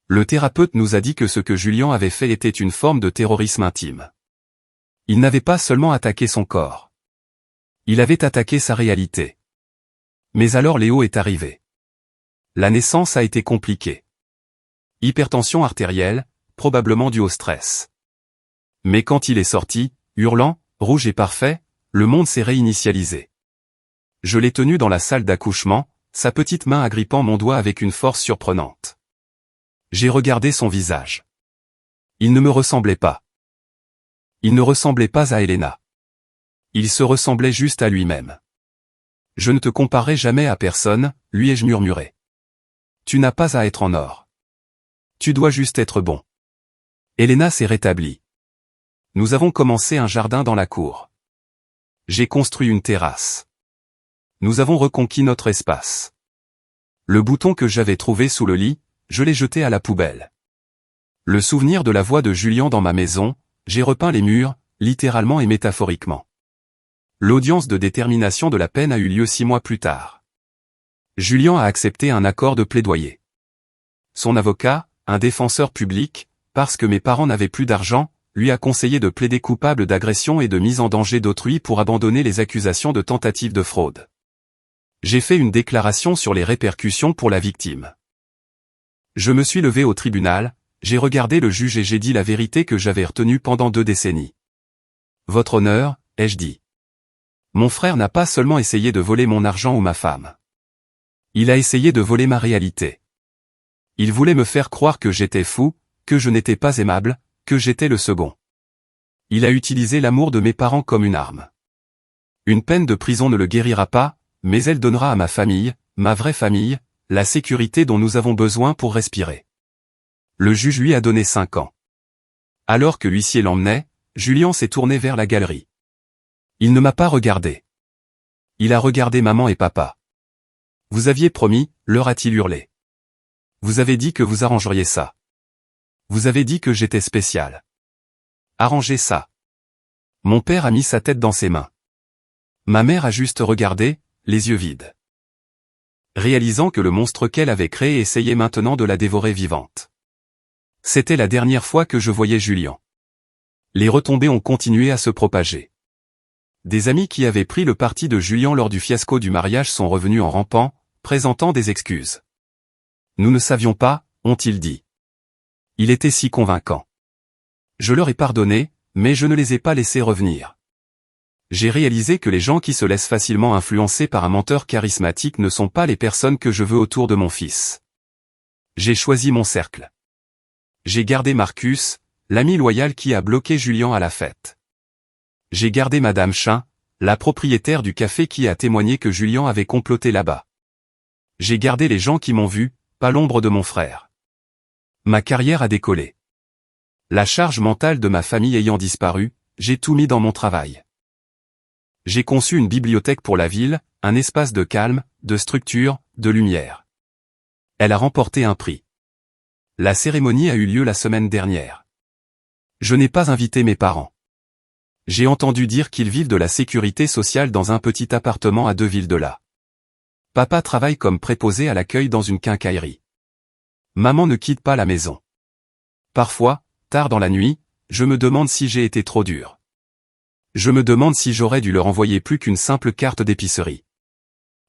Le thérapeute nous a dit que ce que Julien avait fait était une forme de terrorisme intime. Il n'avait pas seulement attaqué son corps. Il avait attaqué sa réalité. Mais alors Léo est arrivé. La naissance a été compliquée. Hypertension artérielle, probablement due au stress. Mais quand il est sorti, hurlant, rouge et parfait, le monde s'est réinitialisé. Je l'ai tenu dans la salle d'accouchement, sa petite main agrippant mon doigt avec une force surprenante. J'ai regardé son visage. Il ne me ressemblait pas. Il ne ressemblait pas à Elena. Il se ressemblait juste à lui-même. Je ne te comparerai jamais à personne, lui ai-je murmuré. Tu n'as pas à être en or. Tu dois juste être bon. Elena s'est rétablie. Nous avons commencé un jardin dans la cour. J'ai construit une terrasse. Nous avons reconquis notre espace. Le bouton que j'avais trouvé sous le lit, je l'ai jeté à la poubelle. Le souvenir de la voix de Julien dans ma maison, j'ai repeint les murs, littéralement et métaphoriquement. L'audience de détermination de la peine a eu lieu 6 mois plus tard. Julien a accepté un accord de plaidoyer. Son avocat, un défenseur public, parce que mes parents n'avaient plus d'argent, lui a conseillé de plaider coupable d'agression et de mise en danger d'autrui pour abandonner les accusations de tentative de fraude. J'ai fait une déclaration sur les répercussions pour la victime. Je me suis levé au tribunal, j'ai regardé le juge et j'ai dit la vérité que j'avais retenue pendant 2 décennies. Votre honneur, ai-je dit. Mon frère n'a pas seulement essayé de voler mon argent ou ma femme. Il a essayé de voler ma réalité. Il voulait me faire croire que j'étais fou, que je n'étais pas aimable, que j'étais le second. Il a utilisé l'amour de mes parents comme une arme. Une peine de prison ne le guérira pas, mais elle donnera à ma famille, ma vraie famille, la sécurité dont nous avons besoin pour respirer. Le juge lui a donné 5 ans. Alors que l'huissier l'emmenait, Julien s'est tourné vers la galerie. Il ne m'a pas regardé. Il a regardé maman et papa. Vous aviez promis, leur a-t-il hurlé. Vous avez dit que vous arrangeriez ça. Vous avez dit que j'étais spécial. Arrangez ça. Mon père a mis sa tête dans ses mains. Ma mère a juste regardé, les yeux vides. Réalisant que le monstre qu'elle avait créé essayait maintenant de la dévorer vivante. C'était la dernière fois que je voyais Julien. Les retombées ont continué à se propager. Des amis qui avaient pris le parti de Julien lors du fiasco du mariage sont revenus en rampant, présentant des excuses. Nous ne savions pas, ont-ils dit. Il était si convaincant. Je leur ai pardonné, mais je ne les ai pas laissés revenir. J'ai réalisé que les gens qui se laissent facilement influencer par un menteur charismatique ne sont pas les personnes que je veux autour de mon fils. J'ai choisi mon cercle. J'ai gardé Marcus, l'ami loyal qui a bloqué Julien à la fête. J'ai gardé Madame Chin, la propriétaire du café qui a témoigné que Julien avait comploté là-bas. J'ai gardé les gens qui m'ont vu, pas l'ombre de mon frère. Ma carrière a décollé. La charge mentale de ma famille ayant disparu, j'ai tout mis dans mon travail. J'ai conçu une bibliothèque pour la ville, un espace de calme, de structure, de lumière. Elle a remporté un prix. La cérémonie a eu lieu la semaine dernière. Je n'ai pas invité mes parents. J'ai entendu dire qu'ils vivent de la sécurité sociale dans un petit appartement à 2 villes de là. Papa travaille comme préposé à l'accueil dans une quincaillerie. Maman ne quitte pas la maison. Parfois, tard dans la nuit, je me demande si j'ai été trop dur. Je me demande si j'aurais dû leur envoyer plus qu'une simple carte d'épicerie.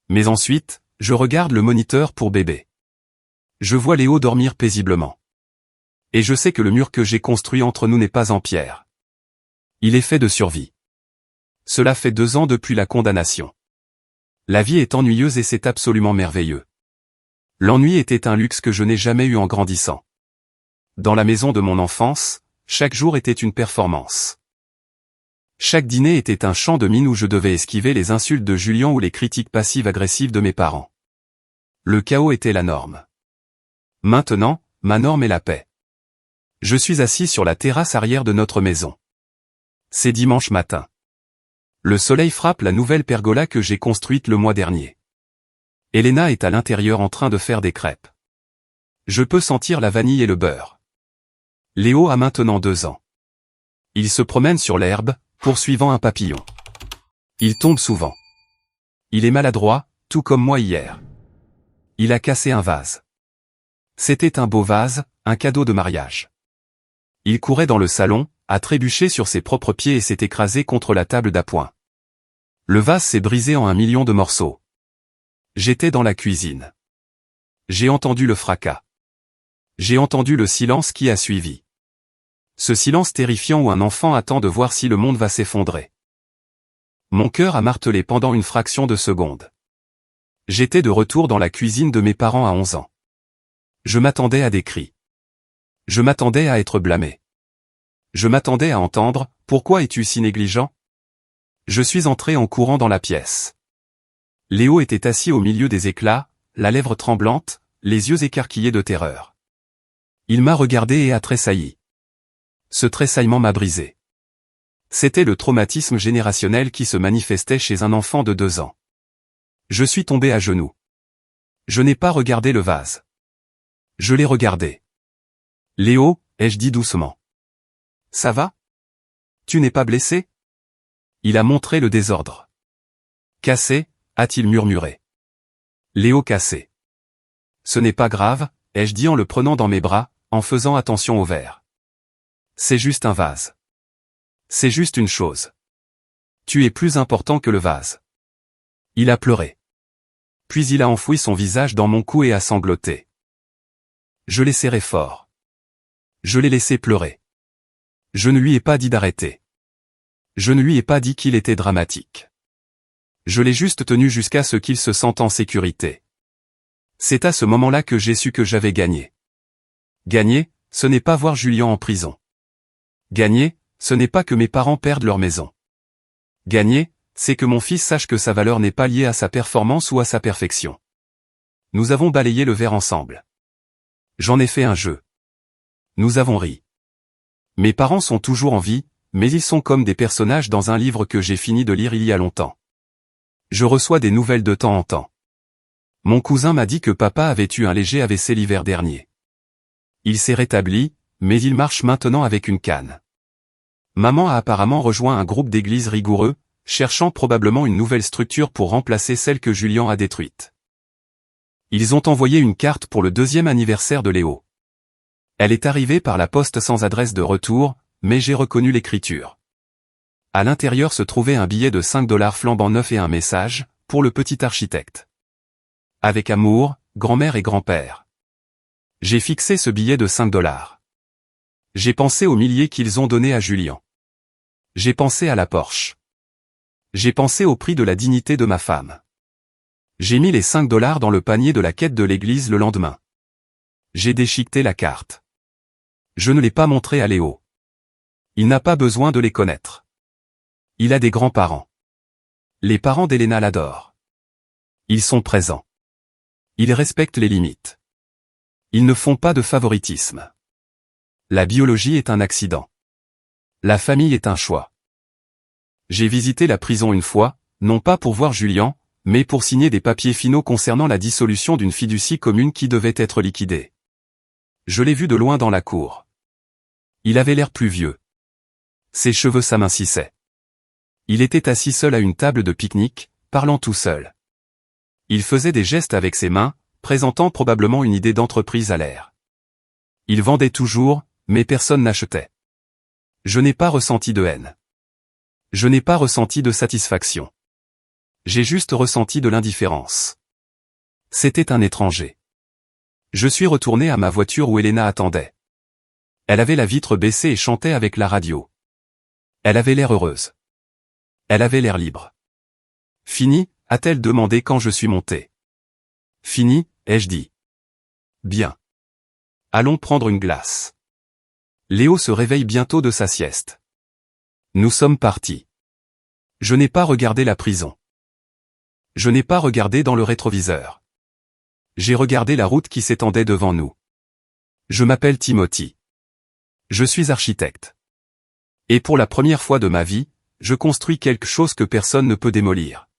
Mais ensuite, je regarde le moniteur pour bébé. Je vois Léo dormir paisiblement. Et je sais que le mur que j'ai construit entre nous n'est pas en pierre. Il est fait de survie. Cela fait 2 ans depuis la condamnation. La vie est ennuyeuse et c'est absolument merveilleux. L'ennui était un luxe que je n'ai jamais eu en grandissant. Dans la maison de mon enfance, chaque jour était une performance. Chaque dîner était un champ de mine où je devais esquiver les insultes de Julien ou les critiques passives-agressives de mes parents. Le chaos était la norme. Maintenant, ma norme est la paix. Je suis assis sur la terrasse arrière de notre maison. C'est dimanche matin. Le soleil frappe la nouvelle pergola que j'ai construite le mois dernier. Elena est à l'intérieur en train de faire des crêpes. Je peux sentir la vanille et le beurre. Léo a maintenant 2 ans. Il se promène sur l'herbe, poursuivant un papillon. Il tombe souvent. Il est maladroit, tout comme moi hier. Il a cassé un vase. C'était un beau vase, un cadeau de mariage. Il courait dans le salon, a trébuché sur ses propres pieds et s'est écrasé contre la table d'appoint. Le vase s'est brisé en 1 million de morceaux. J'étais dans la cuisine. J'ai entendu le fracas. J'ai entendu le silence qui a suivi. Ce silence terrifiant où un enfant attend de voir si le monde va s'effondrer. Mon cœur a martelé pendant une fraction de seconde. J'étais de retour dans la cuisine de mes parents à 11 ans. Je m'attendais à des cris. Je m'attendais à être blâmé. Je m'attendais à entendre « Pourquoi es-tu si négligent ?» Je suis entré en courant dans la pièce. Léo était assis au milieu des éclats, la lèvre tremblante, les yeux écarquillés de terreur. Il m'a regardé et a tressailli. Ce tressaillement m'a brisé. C'était le traumatisme générationnel qui se manifestait chez un enfant de 2 ans. Je suis tombé à genoux. Je n'ai pas regardé le vase. Je l'ai regardé. Léo, ai-je dit doucement. Ça va? Tu n'es pas blessé? Il a montré le désordre. Cassé, a-t-il murmuré. Léo cassé. Ce n'est pas grave, ai-je dit en le prenant dans mes bras, en faisant attention au verre. C'est juste un vase. C'est juste une chose. Tu es plus important que le vase. Il a pleuré. Puis il a enfoui son visage dans mon cou et a sangloté. Je l'ai serré fort. Je l'ai laissé pleurer. Je ne lui ai pas dit d'arrêter. Je ne lui ai pas dit qu'il était dramatique. Je l'ai juste tenu jusqu'à ce qu'il se sente en sécurité. C'est à ce moment-là que j'ai su que j'avais gagné. Gagner, ce n'est pas voir Julien en prison. Gagner, ce n'est pas que mes parents perdent leur maison. Gagner, c'est que mon fils sache que sa valeur n'est pas liée à sa performance ou à sa perfection. Nous avons balayé le verre ensemble. J'en ai fait un jeu. Nous avons ri. Mes parents sont toujours en vie, mais ils sont comme des personnages dans un livre que j'ai fini de lire il y a longtemps. Je reçois des nouvelles de temps en temps. Mon cousin m'a dit que papa avait eu un léger AVC l'hiver dernier. Il s'est rétabli, mais il marche maintenant avec une canne. Maman a apparemment rejoint un groupe d'église rigoureux, cherchant probablement une nouvelle structure pour remplacer celle que Julien a détruite. Ils ont envoyé une carte pour le 2e anniversaire de Léo. Elle est arrivée par la poste sans adresse de retour, mais j'ai reconnu l'écriture. À l'intérieur se trouvait un billet de 5 $ flambant neuf et un message, pour le petit architecte. Avec amour, grand-mère et grand-père. J'ai fixé ce billet de 5 $. J'ai pensé aux milliers qu'ils ont donnés à Julien. J'ai pensé à la Porsche. J'ai pensé au prix de la dignité de ma femme. J'ai mis les 5 $ dans le panier de la quête de l'église le lendemain. J'ai déchiqueté la carte. Je ne l'ai pas montrée à Léo. Il n'a pas besoin de les connaître. Il a des grands-parents. Les parents d'Elena l'adorent. Ils sont présents. Ils respectent les limites. Ils ne font pas de favoritisme. La biologie est un accident. La famille est un choix. J'ai visité la prison une fois, non pas pour voir Julien, mais pour signer des papiers finaux concernant la dissolution d'une fiducie commune qui devait être liquidée. Je l'ai vu de loin dans la cour. Il avait l'air plus vieux. Ses cheveux s'amincissaient. Il était assis seul à une table de pique-nique, parlant tout seul. Il faisait des gestes avec ses mains, présentant probablement une idée d'entreprise à l'air. Il vendait toujours, mais personne n'achetait. Je n'ai pas ressenti de haine. Je n'ai pas ressenti de satisfaction. J'ai juste ressenti de l'indifférence. C'était un étranger. Je suis retourné à ma voiture où Elena attendait. Elle avait la vitre baissée et chantait avec la radio. Elle avait l'air heureuse. Elle avait l'air libre. Fini, a-t-elle demandé quand je suis monté. Fini, ai-je dit. Bien. Allons prendre une glace. Léo se réveille bientôt de sa sieste. Nous sommes partis. Je n'ai pas regardé la prison. Je n'ai pas regardé dans le rétroviseur. J'ai regardé la route qui s'étendait devant nous. Je m'appelle Timothy. Je suis architecte. Et pour la première fois de ma vie, je construis quelque chose que personne ne peut démolir.